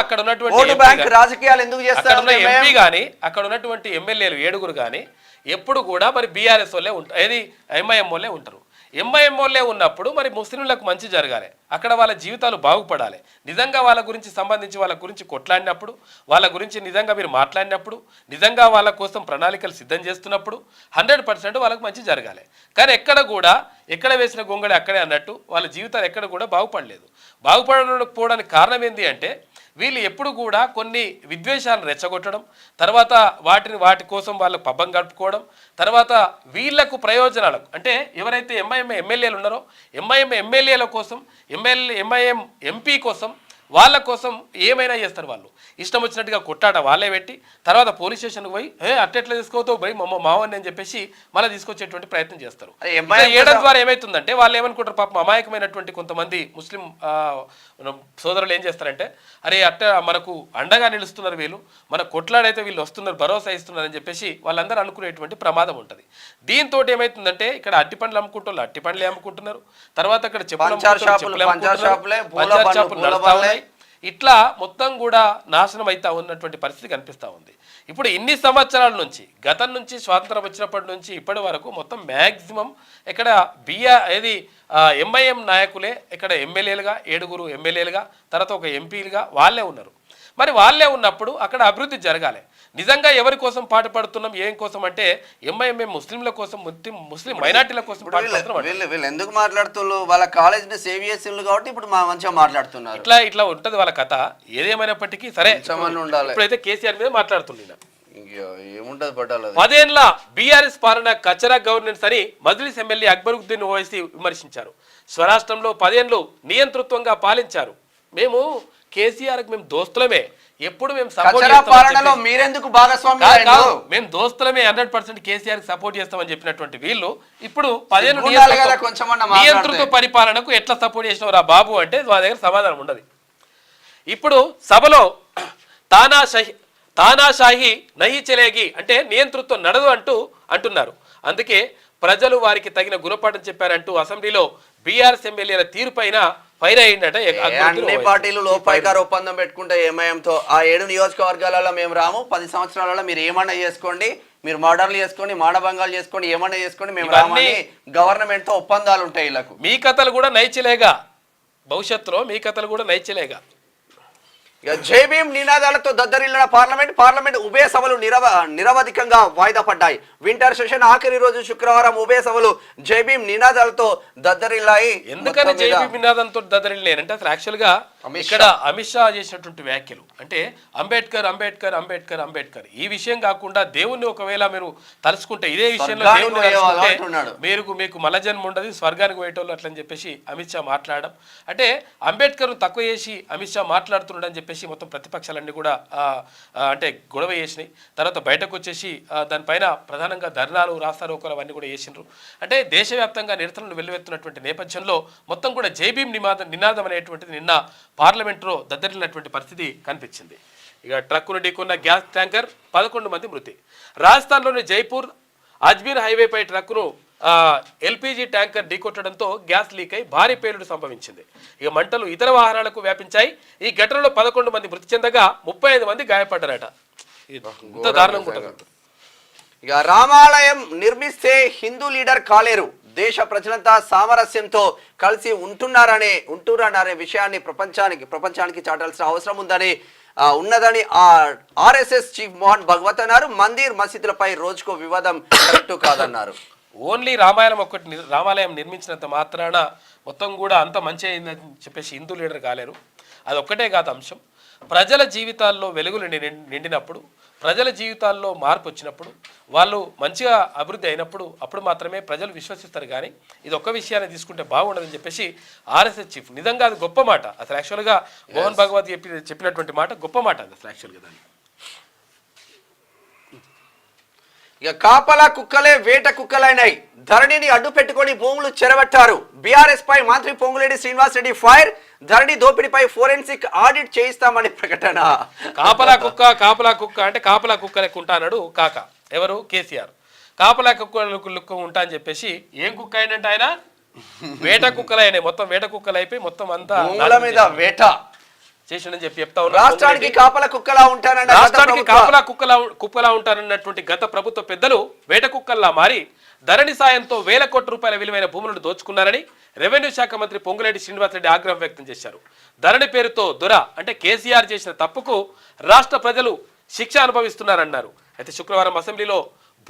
అక్కడ ఉన్నటువంటి
రాజకీయాలు ఎందుకు చేస్తారు?
ఎంపీ గానీ అక్కడ ఉన్నటువంటి ఎమ్మెల్యేలు 7 గానీ ఎప్పుడు కూడా మరి బీఆర్ఎస్ వాళ్ళే ఉంటారు, ఏది ఎంఐఎం వాళ్ళే ఉంటారు. ఎంఐఎం వాళ్ళే ఉన్నప్పుడు మరి ముస్లింలకు మంచి జరగాలి, అక్కడ వాళ్ళ జీవితాలు బాగుపడాలి. నిజంగా వాళ్ళ గురించి సంబంధించి వాళ్ళ గురించి కొట్లాడినప్పుడు, వాళ్ళ గురించి నిజంగా మీరు మాట్లాడినప్పుడు, నిజంగా వాళ్ళ కోసం ప్రణాళికలు సిద్ధం చేస్తున్నప్పుడు 100% వాళ్ళకు మంచి జరగాలి. కానీ ఎక్కడ వేసిన గొంగళి అక్కడే అన్నట్టు వాళ్ళ జీవితాలు ఎక్కడ కూడా బాగుపడలేదు. బాగుపడకపోవడానికి కారణం ఏంటి అంటే వీళ్ళు ఎప్పుడు కూడా కొన్ని విద్వేషాలను రెచ్చగొట్టడం, తర్వాత వాటి కోసం వాళ్ళకు పబ్బం గడుపుకోవడం, తర్వాత వీళ్లకు ప్రయోజనాలకు అంటే ఎవరైతే ఎంఐఎం ఎమ్మెల్యేలు ఉన్నారో ఎంఐఎం ఎమ్మెల్యేల కోసం, ఎంఐఎం ఎంపీ కోసం, వాళ్ళ కోసం ఏమైనా చేస్తారు. వాళ్ళు ఇష్టం వచ్చినట్టుగా కొట్టాట వాళ్ళే పెట్టి తర్వాత పోలీస్ స్టేషన్కి పోయి అట్టెట్లా తీసుకోవద్దు పోయి మావని అని చెప్పేసి మళ్ళీ తీసుకొచ్చేటువంటి ప్రయత్నం చేస్తారు. ఏడం ద్వారా ఏమవుతుందంటే వాళ్ళు ఏమనుకుంటారు, పాపం అమాయకమైనటువంటి కొంతమంది ముస్లిం సోదరులు ఏం చేస్తారంటే అరే మనకు అండగా నిలుస్తున్నారు వీళ్ళు, మన కొట్లాడైతే వీళ్ళు వస్తున్నారు, భరోసా ఇస్తున్నారు అని చెప్పేసి వాళ్ళందరూ అనుకునేటువంటి ప్రమాదం ఉంటుంది. దీంతో ఏమవుతుందంటే ఇక్కడ అట్టి పండ్లు అమ్ముకుంటారు, అట్టి పండ్లే అమ్ముకుంటున్నారు, తర్వాత అక్కడ ఇట్లా మొత్తం కూడా నాశనం అవుతా ఉన్నటువంటి పరిస్థితి కనిపిస్తూ ఉంది. ఇప్పుడు ఇన్ని సంవత్సరాల నుంచి, గతం నుంచి స్వాతంత్రం వచ్చినప్పటి నుంచి ఇప్పటి వరకు మొత్తం మ్యాక్సిమం ఇక్కడ ఎంఐఎం నాయకులే ఇక్కడ ఎమ్మెల్యేలుగా 7 ఎమ్మెల్యేలుగా, తర్వాత ఒక ఎంపీలుగా వాళ్ళే ఉన్నారు. మరి వాళ్ళే ఉన్నప్పుడు అక్కడ అభివృద్ధి జరగాలి. నిజంగా ఎవరి కోసం పాటు పడుతున్నాం, ఏం కోసం అంటే ఎంఐఎంఏ ముస్లింల కోసం, ముస్లిం మైనార్టీల కోసం.
వీళ్ళు ఎందుకు మాట్లాడుతున్నారు? వాళ్ళ కాలేజ్ ని సేవ్ చేసిండ్రు కాబట్టి ఇప్పుడు మంచిగా మాట్లాడుతున్నారు.
ఇట్లా ఉంటది వాళ్ళ కథ. ఏదేమైనప్పటికీ సరే, ఇప్పుడైతే కేసీఆర్ మీద మాట్లాడుతున్నా
ఏముంటది పట్టాలి
10 ఏళ్ల బీఆర్ఎస్ పాలన కచరా గవర్నెన్స్ అని మజ్లిస్ ఎమ్మెల్యే అక్బరుద్దీన్ ఓవైసీ విమర్శించారు. స్వరాష్ట్రంలో 10 ఏళ్లు నియంతృత్వంగా పాలించారు. మేము కేసీఆర్కి మేము దోస్తులమే, ఎప్పుడు మేము
పాలనలో మీరెందుకు భాగస్వామి?
మేము దోస్తులమే 100% కేసీఆర్ కి సపోర్ట్ చేస్తామని చెప్పినటువంటి వీళ్ళు ఇప్పుడు 10 ఏళ్ళు నియంతృత్వ పరిపాలనకు ఎట్లా సపోర్ట్ చేసినవారు ఆ బాబు అంటే మా దగ్గర సమాధానం ఉండదు. ఇప్పుడు సభలో తానాషాహి నహి చలేగి అంటే నియంతృత్వం నడదు అంటున్నారు. అందుకే ప్రజలు వారికి తగిన గుణపాఠం చెప్పారంటూ అసెంబ్లీలో బీఆర్ఎస్ ఎమ్మెల్యేల తీరు పైన ఫైర్ అయ్యిందట.
అన్ని పార్టీలు లోపాయికార ఒప్పందం పెట్టుకుంటే ఎంఐఎంతో ఆ 7 నియోజకవర్గాలలో మేము రాము, 10 సంవత్సరాలలో మీరు ఏమన్నా చేసుకోండి, మీరు మర్డర్లు చేసుకోండి, మానభంగాలు చేసుకోండి, ఏమన్నా చేసుకోండి, మేము రామని గవర్నమెంట్ తో ఒప్పందాలు ఉంటాయి. వీళ్ళకు
మీ కథలు కూడా నైచలేగా, భవిష్యత్తులో మీ కథలు కూడా నైచలేగా.
జై భీమ్ నినాదాలతో దద్దరిల్లిన పార్లమెంట్ ఉభయ సభలు నిరవధికంగా వాయిదా పడ్డాయి. వింటర్ సెషన్ ఆఖరి రోజు శుక్రవారం ఉభయ సభలు జై భీమ్ నినాదాలతో దద్దరిల్లాయి.
ఎందుకని జై భీమ్ నినాదంతో దద్దరిల్లాయంటే అసలు యాక్చువల్ గా ఇక్కడ అమిత్ షా చేసినటువంటి వ్యాఖ్యలు అంటే అంబేద్కర్ అంబేద్కర్ అంబేద్కర్ అంబేద్కర్ ఈ విషయం కాకుండా దేవుణ్ణి ఒకవేళ మీరు తలుచుకుంటే ఇదే విషయంలో మీకు మల జన్మ ఉండదు, స్వర్గానికి పోయేటోళ్ళు అట్లని చెప్పేసి అమిత్ షా మాట్లాడడం అంటే అంబేద్కర్ తక్కువ చేసి అమిత్ షా మాట్లాడుతున్నాడు అని చెప్పేసి మొత్తం ప్రతిపక్షాలన్నీ కూడా అంటే గొడవ చేసినాయి. తర్వాత బయటకు వచ్చేసి దానిపైన ప్రధానంగా ధర్నాలు రాస్తారోకోలు అవన్నీ కూడా చేసినారు. అంటే దేశవ్యాప్తంగా నిరసనలు వెల్లువెత్తున్నటువంటి నేపథ్యంలో మొత్తం కూడా జై భీమ్ నినాదం అనేటువంటిది నిన్న పార్లమెంట్లో దద్దరిల్లినటువంటి పరిస్థితి కనిపించింది. ఇక ట్రక్కును ఢీకొన్న గ్యాస్ ట్యాంకర్ 11 మంది మృతి. రాజస్థాన్లోని జైపూర్ అజ్మీర్ హైవేపై ట్రక్కును ఎల్పీజీ ట్యాంకర్ ఢీకొట్టడంతో గ్యాస్ లీక్ అయి భారీ పేలుడు సంభవించింది. ఇక మంటలు ఇతర వాహనాలకు వ్యాపించాయి. ఈ ఘటనలో 11 మంది మృతి చెందగా 35 మంది గాయపడ్డారట. ఇంత దారుణంగా ఉంటుంది.
ఇక రామాలయం నిర్మిస్తే హిందూ లీడర్ కాలేరు, దేశ ప్రజలంతా సామరస్యంతో కలిసి ఉంటున్నారనే విషయాన్ని ప్రపంచానికి చాటాల్సిన అవసరం ఉన్నదని ఆర్ఎస్ఎస్ చీఫ్ మోహన్ భగవత్ అన్నారు. మందిర్ మసీదులపై రోజుకో వివాదం కరెక్ట్ కాదన్నారు.
ఓన్లీ రామాలయం నిర్మించినంత మాత్రాన మొత్తం కూడా అంత మంచి అయిందని చెప్పేసి హిందూ లీడర్ కాలేరు. అది ఒక్కటే కాదు అంశం. ప్రజల జీవితాల్లో వెలుగులు నిండినప్పుడు, ప్రజల జీవితాల్లో మార్పు వచ్చినప్పుడు, వాళ్ళు మంచిగా అభివృద్ధి అయినప్పుడు అప్పుడు మాత్రమే ప్రజలు విశ్వసిస్తారు. కానీ ఇది ఒక్క విషయాన్ని తీసుకుంటే బాగుండదని చెప్పేసి ఆర్ఎస్ఎస్ చీఫ్ నిజంగా అది గొప్ప మాట. అసలు యాక్చువల్గా మోహన్ భగవత్ చెప్పినటువంటి మాట గొప్ప మాట అది అసలు యాక్చువల్గా దాన్ని.
ఇక కాపలా కుక్కలే వేట కుక్కలైనాయి. ధరణిని అడ్డు పెట్టుకొని భూములు చెరబట్టారు. బీఆర్ఎస్ పై మంత్రి పొంగులేటి శ్రీనివాస్ రెడ్డి ఫైర్. ధరణి దోపిడీపై ఫోరెన్సిక్ ఆడిట్ చేయిస్తామని ప్రకటన.
కాపలా కుక్క అంటే కాపలా కుక్క లెక్క ఉంటా అన్నాడు కాక. ఎవరు? కేసీఆర్. కాపలా కుక్క ఉంటా అని చెప్పేసి ఏం కుక్క అయినంటే ఆయన వేట కుక్కలు అయినాయి. మొత్తం వేట కుక్కలు అయిపోయి మొత్తం అంతా
మీద వేట
చేసిండని చెప్పి చెప్తా ఉన్నారు.
రాష్ట్రానికి కాపలా
కుక్కలా ఉంటారన్నటువంటి గత ప్రభుత్వ పెద్దలు వేట కుక్కల్లా మారి ధరణి సాయంతో వేల కోట్ల రూపాయల విలువైన భూములను దోచుకున్నారని రెవెన్యూ శాఖ మంత్రి పొంగులేటి శ్రీనివాస్ రెడ్డి ఆగ్రహం వ్యక్తం చేశారు. ధరణి పేరుతో అంటే కేసీఆర్ చేసిన తప్పుకు రాష్ట్ర ప్రజలు శిక్ష అనుభవిస్తున్నారన్నారు. అయితే శుక్రవారం అసెంబ్లీలో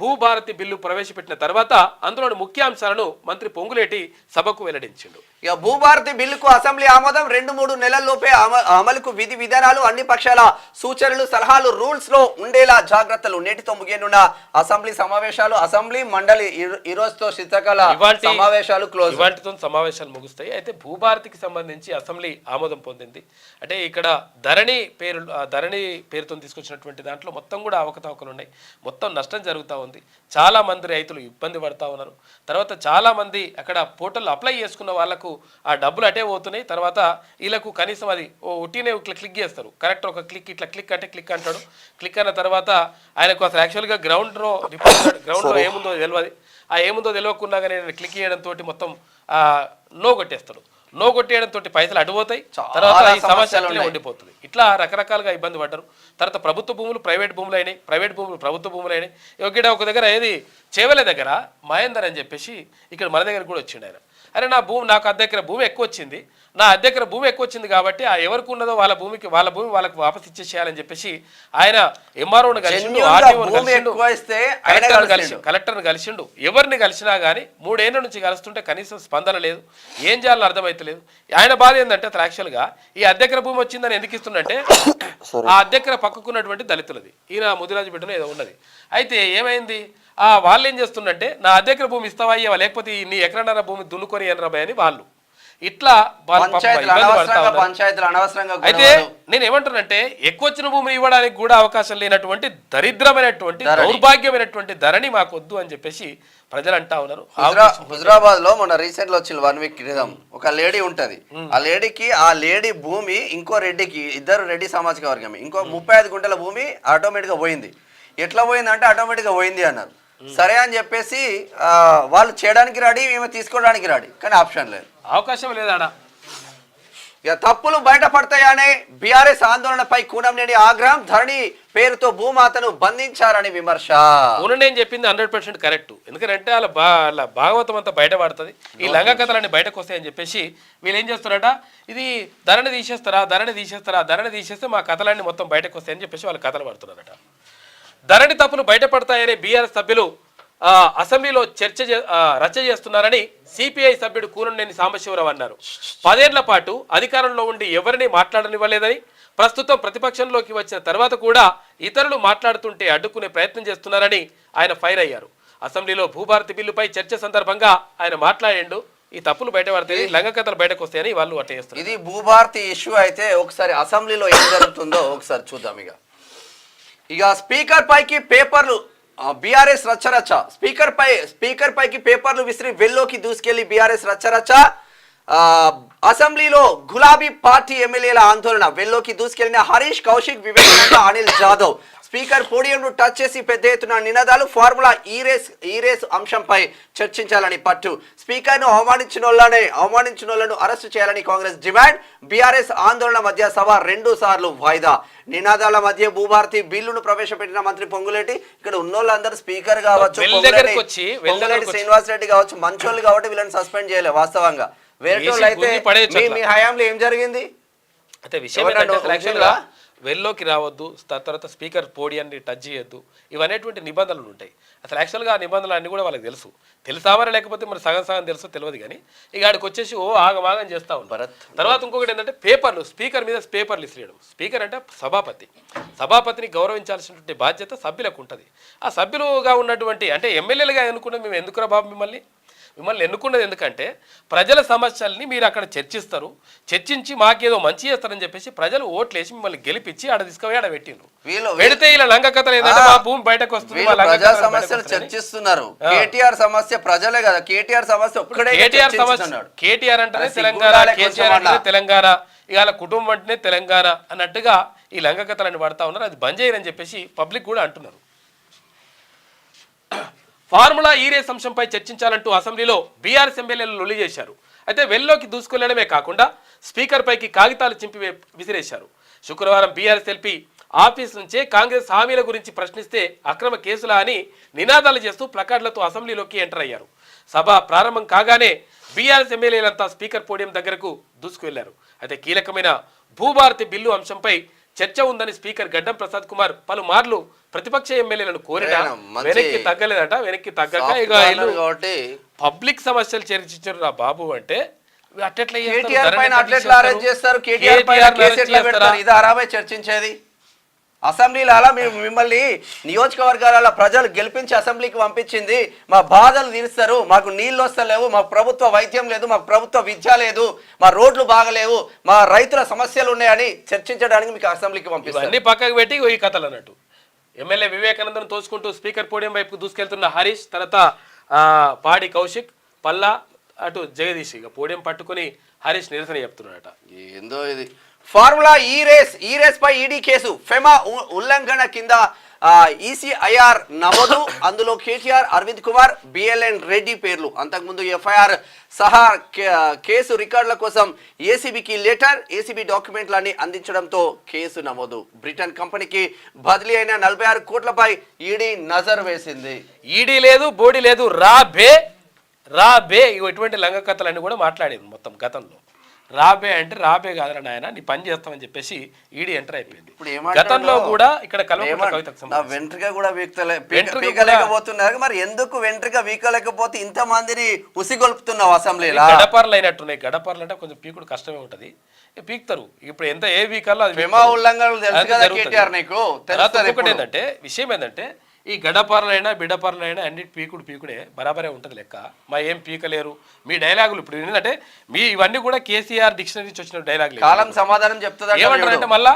భూభారతి బిల్లు ప్రవేశపెట్టిన తర్వాత అందులోని ముఖ్యాంశాలను మంత్రి పొంగులేటి సభకు వెల్లడించిండు.
ఇక భూభారతి బిల్లుకు అసెంబ్లీ ఆమోదం 2-3 నెలల్లోపే అమలుకు విధి విధానాలు, అన్ని పక్షాల సూచనలు, సలహాలు, రూల్స్ లో ఉండేలా జాగ్రత్తలు. నేటితో ముగియనున్న అసెంబ్లీ సమావేశాలు, అసెంబ్లీ మండలి ఈ రోజుతో శీతాకాల సమావేశాలు క్లోజ్.
ఇవాటితో సమావేశాలు ముగుస్తాయి. అయితే భూభారతికి సంబంధించి అసెంబ్లీ ఆమోదం పొందింది. అంటే ఇక్కడ ధరణి పేరుతో తీసుకొచ్చినటువంటి దాంట్లో మొత్తం కూడా అవకతవకలు ఉన్నాయి. మొత్తం నష్టం జరుగుతూ ఉంది. చాలా మంది రైతులు ఇబ్బంది పడతా ఉన్నారు. తర్వాత చాలా మంది అక్కడ పోర్టల్ అప్లై చేసుకున్న వాళ్ళకు ఆ డబ్బులు అటే పోతున్నాయి. తర్వాత వీళ్ళకు కనీసం అది ఉట్టినే ఇట్లా క్లిక్ చేస్తారు. కరెక్ట్ ఒక క్లిక్ ఇట్లా క్లిక్ అంటే క్లిక్ అంటాడు. క్లిక్ అయిన తర్వాత ఆయనకు అసలు యాక్చువల్గా గ్రౌండ్లో ఏముందో తెలియదు. ఆ ఏముందో తెలియకుండా కానీ క్లిక్ చేయడంతో మొత్తం నో కొట్టేస్తాడు. నో కొట్టేయడంతో పైసలు అడ్డుపోతాయి. తర్వాత ఈ సమస్యలనే ఉండిపోతుంది. ఇట్లా రకరకాలుగా ఇబ్బంది పడ్డారు. తర్వాత ప్రభుత్వ భూములు ప్రైవేట్ భూములు అయినాయి, ప్రైవేట్ భూములు ప్రభుత్వ భూములు అయినాయి. ఒక దగ్గర ఏది చేవలే దగ్గర మహేందర్ అని చెప్పేసి ఇక్కడ మన దగ్గర కూడా వచ్చిండు ఆయన. అరే నాకు అర్ధ ఎకరా భూమి ఎక్కువ వచ్చింది, నా అర్ధ ఎకరా భూమి ఎక్కువ వచ్చింది కాబట్టి ఆ ఎవరికి ఉన్నదో వాళ్ళ భూమి వాళ్ళకు వాపస్ ఇచ్చేసేయాలని చెప్పేసి ఆయన ఎంఆర్ఓని కలిసిండు, ఆర్టీఓని కలిసిండు, కలెక్టర్ని కలిసిండు. ఎవరిని కలిసినా కానీ 3 ఏళ్ల నుంచి కలుస్తుంటే కనీసం స్పందన లేదు, ఏం చేయాలో అర్థమైతలేదు. ఆయన బాధ ఏంటంటే అసలు యాక్చువల్గా ఈ అర్ధ ఎకరా భూమి వచ్చిందని ఎందుకు ఇస్తుందంటే ఆ అర్ధ ఎకరా పక్కకున్నటువంటి దళితులది, ఈయన ముదిరాజు బిడ్డను ఏదో ఉన్నది. అయితే ఏమైంది, వాళ్ళు ఏం చేస్తుందంటే నా అర్ధ ఎకరా భూమి ఇస్తావా అయ్యవా, లేకపోతే నీ ఎకరన్నర భూమి దున్నుకొని అనరాబాయ్ అని వాళ్ళు ఇట్లా అయితే నేను ఏమంటానంటే ఎక్కువ వచ్చిన భూమిని ఇవ్వడానికి కూడా అవకాశం లేనటువంటి దరిద్రమైనటువంటి దౌర్భాగ్యమైనటువంటి ధరని మాకు వద్దు అని చెప్పేసి ప్రజలు అంటా ఉన్నారు.
హుజరాబాద్ లో మొన్న రీసెంట్ లో వచ్చిన 1 వీక్ క్రితం ఒక లేడీ ఉంటది, ఆ లేడీ భూమి ఇంకో రెడ్డికి, ఇద్దరు రెడ్డి సామాజిక వర్గం, ఇంకో 35 గుంటల భూమి ఆటోమేటిక్ గా పోయింది. ఎట్లా పోయిందంటే ఆటోమేటిక్ గా పోయింది అన్నారు. సరే అని చెప్పేసి వాళ్ళు చేయడానికి రెడీ, మేము తీసుకోవడానికి రెడీ, కానీ ఆప్షన్ లేదు,
అవకాశం లేదాడా.
ఇక తప్పులు బయటపడతాయనే బీఆర్ఎస్ ఆందోళనపై కూనంనేని ఆగ్రహం, ధరణి పేరుతో భూమాతను బంధించారని విమర్శ.
కూనంనేని చెప్పింది 100% కరెక్ట్. ఎందుకంటే వాళ్ళ భాగవతం అంతా బయటపడుతుంది, ఈ లంగ కథలన్నీ బయటకు వస్తాయని చెప్పేసి వీళ్ళు ఏం చేస్తారట, ఇది ధరణి తీసేస్తే మా కథలన్నీ మొత్తం బయటకు వస్తాయని చెప్పేసి వాళ్ళు కథలు పడుతున్నారట. ధరణి తప్పులు బయటపడతాయనే బీఆర్ఎస్ సభ్యులు అసెంబ్లీలో రచ్చ చేస్తున్నారని సిపిఐ సభ్యుడు కూనంనేని సాంబశివరావు అన్నారు. 10 ఏళ్ల పాటు అధికారంలో ఉండి ఎవరిని మాట్లాడనివ్వలేదని, ప్రస్తుతం ప్రతిపక్షంలోకి వచ్చిన తర్వాత కూడా ఇతరులు మాట్లాడుతుంటే అడ్డుకునే ప్రయత్నం చేస్తున్నారని ఆయన ఫైర్ అయ్యారు. అసెంబ్లీలో భూభారతి బిల్లుపై చర్చ సందర్భంగా ఆయన మాట్లాడిండు, ఈ తప్పులు బయటపడతాయి, లంగ కథలు బయటకు వస్తాయని వాళ్ళు అట్ట చేస్తారు.
ఇది భూభారతి ఇష్యూ అయితే ఒకసారి అసెంబ్లీలో ఏం జరుగుతుందో ఒకసారి చూద్దాం. ఇక స్పీకర్ పైకి పేపర్లు, బీఆర్ఎస్ రచ్చరచ్చ, స్పీకర్ పైకి పేపర్లు విసిరి వెల్లోకి దూసుకెళ్లి బీఆర్ఎస్ రచ్చరచ్చ. అసెంబ్లీలో గులాబీ పార్టీ ఎమ్మెల్యేల ఆందోళన, వెల్లోకి దూసుకెళ్లిన హరీష్, కౌశిక్, వివేకానంద, అనిల్ జాదవ్. స్పీకర్ పోడియంను టచ్ చేసి పెద్ద ఎత్తున నినాదాలు. ఫార్ములా ఈ రేస్ అంశంపై చర్చించాలని పట్టు. స్పీకర్ను అవమానించిన వాళ్ళను అరెస్టు చేయాలని కాంగ్రెస్ డిమాండ్. బీఆర్ఎస్ ఆందోళన మధ్య సభ 2 సార్లు వాయిదా. నినాదాల మధ్య భూభారతి బిల్లును ప్రవేశపెట్టిన మంత్రి పొంగులేటి. ఇక్కడ ఉన్నోళ్ళందరూ స్పీకర్ కావచ్చు, పొంగులేటి శ్రీనివాస్ రెడ్డి కావచ్చు, మంచోళ్ళు కాబట్టి వీళ్ళని సస్పెండ్ చేయలేదు. వాస్తవంగా వేరే అయితే మీ హయాంలో ఏం జరిగింది
అయితే విషయం వెల్లోకి రావద్దు, తర్వాత స్పీకర్ పోడియాన్ని టచ్ చేయొద్దు, ఇవనేటువంటి నిబంధనలు ఉంటాయి. అసలు యాక్చువల్గా ఆ నిబంధనలు అన్నీ కూడా వాళ్ళకి తెలుసామని లేకపోతే మరి సగం తెలుసో తెలియదు, కానీ ఇక ఆడికి వచ్చేసి ఆగమాగం చేస్తూ ఉంటారు. తర్వాత ఇంకొకటి ఏంటంటే పేపర్లు, స్పీకర్ మీద పేపర్లు ఇసిరేయడం. స్పీకర్ అంటే సభాపతిని గౌరవించాల్సినటువంటి బాధ్యత సభ్యులకు ఉంటుంది. ఆ సభ్యులుగా ఉన్నటువంటి అంటే ఎమ్మెల్యేలుగా ఎన్నుకున్న మేము ఎందుకురా బాబు మిమ్మల్ని ఎన్నుకున్నది ఎందుకంటే ప్రజల సమస్యల్ని మీరు అక్కడ చర్చించి మాకేదో మంచి చేస్తారని చెప్పేసి ప్రజలు ఓట్లేసి మిమ్మల్ని గెలిపించి ఆడ తీసుకుపోయి ఆడ పెట్టిండ్రు. పెడితే ఇలా లంగ కథలు ఏంటంటే మా భూమి బయటకు వస్తుంది,
ప్రజా సమస్యలు చర్చిస్తున్నారు. కేటీఆర్ సమస్య ప్రజలే కదా, కేటీఆర్ సమస్య ఒక్కడే.
కేటీఆర్ అంటేనే తెలంగాణ, కేసీఆర్ అంటేనే తెలంగాణ, ఇవాళ కుటుంబం అంటేనే తెలంగాణ అన్నట్టుగా ఈ లంగ కథలని పడతా ఉన్నారు. అది బంద్ చేయరని చెప్పేసి పబ్లిక్ కూడా అంటున్నారు. ఫార్ములా ఈ రేస్ అంశంపై చర్చించాలంటూ అసెంబ్లీలో బీఆర్ఎస్ ఎమ్మెల్యేలు లొల్లి చేశారు. అయితే వెల్లోకి దూసుకెళ్లడమే కాకుండా స్పీకర్ పైకి కాగితాలు చింపి విసిరేశారు. శుక్రవారం బీఆర్ఎస్ ఎల్పీ ఆఫీస్ నుంచే కాంగ్రెస్ హామీల గురించి ప్రశ్నిస్తే అక్రమ కేసులా అని నినాదాలు చేస్తూ ప్లకార్డులతో అసెంబ్లీలోకి ఎంటర్ అయ్యారు. సభ ప్రారంభం కాగానే బీఆర్ఎస్ ఎమ్మెల్యేలంతా స్పీకర్ పోడియం దగ్గరకు దూసుకువెళ్లారు. అయితే కీలకమైన భూభారతి బిల్లు అంశంపై చర్చ ఉందని స్పీకర్ గడ్డం ప్రసాద్ కుమార్ పలుమార్లు ప్రతిపక్ష ఎమ్మెల్యేలను కోరినా వెనక్కి తగ్గలేదట. వెనక్కి తగ్గక ఇక పబ్లిక్ సమస్యలు చర్చించారు రా బాబు అంటే
చర్చించేది అసెంబ్లీలో. అలా మిమ్మల్ని నియోజకవర్గాల ప్రజలు గెలిపించి అసెంబ్లీకి పంపించింది, మా బాధలు తీరుస్తారు, మాకు నీళ్ళు వస్తలేవు, మాకు ప్రభుత్వ వైద్యం లేదు, మాకు ప్రభుత్వ విద్య లేదు, మా రోడ్లు బాగలేవు, మా రైతుల సమస్యలు ఉన్నాయని చర్చించడానికి మీకు అసెంబ్లీకి పంపిస్తారు.
అన్ని పక్కకు పెట్టి ఈ కథలు అన్నట్టు. ఎమ్మెల్యే వివేకానందను తోసుకుంటూ స్పీకర్ పోడియం వైపు దూసుకెళ్తున్న హరీష్, తర్వాత పాడి కౌశిక్, పల్లా, అటు జగదీష్ ఇక పోడియం పట్టుకుని హరీష్ నిరసన చెప్తున్నాడట.
ఏందో ఇది ఫార్ములా ఈ రేస్ పై ఈడీ కేసు, ఫెమా ఉల్లంఘన కింద ఈసీఐఆర్ నమోదు. అందులో కేటీఆర్, అరవింద్ కుమార్, బిఎల్ఎన్ రెడ్డి పేర్లు. అంతకుముందు ఎఫ్ఐఆర్ సహా కేసు రికార్డుల కోసం ఏసీబీకి లెటర్, ఏసీబీ డాక్యుమెంట్లన్నీ అందించడంతో కేసు నమోదు. బ్రిటన్ కంపెనీకి బదిలీ అయిన 46 కోట్లపై ఈడీ నజర్ వేసింది.
ఈడీ లేదు, బోడీ లేదు, రాబే రాబే ఇటువంటి లంగ కథలన్నీ కూడా మాట్లాడారు మొత్తం గతంలో. రాబే అంటే రాబే కాదురా నాయన నీ పని చేస్తామని చెప్పేసి ఈడీ ఎంటర్ అయిపోయింది. గతంలో కూడా ఇక్కడ
వెంట్రుక కూడా పీకలేకపోతున్నారు. మరి ఎందుకు వెంట్రుక వీకలేకపోతే ఇంత మందిని ఉసిగొల్పుతున్నావు అసెంబ్లీలో?
గడపర్లు అయినట్టున్నాయి. గడపర్లు అంటే కొంచెం పీకుడు కష్టమే ఉంటది, పీకుతారు. ఇప్పుడు ఎంత ఏ వీకల్లో అది ఒకటి ఏంటంటే విషయం ఏంటంటే ఈ గడపర్లైనా బిడ్డపర్లైనా అన్ని పీకుడే బరాబరే ఉంటుంది లెక్క. మా ఏం పీకలేరు మీ డైలాగులు. ఇప్పుడు ఏంటంటే మీ ఇవన్నీ కూడా కేసీఆర్ డిక్షనరీ నుంచి వచ్చిన డైలాగులు.
కాలం సమాధానం చెప్తుంది
ఏమంటారంటే మళ్ళా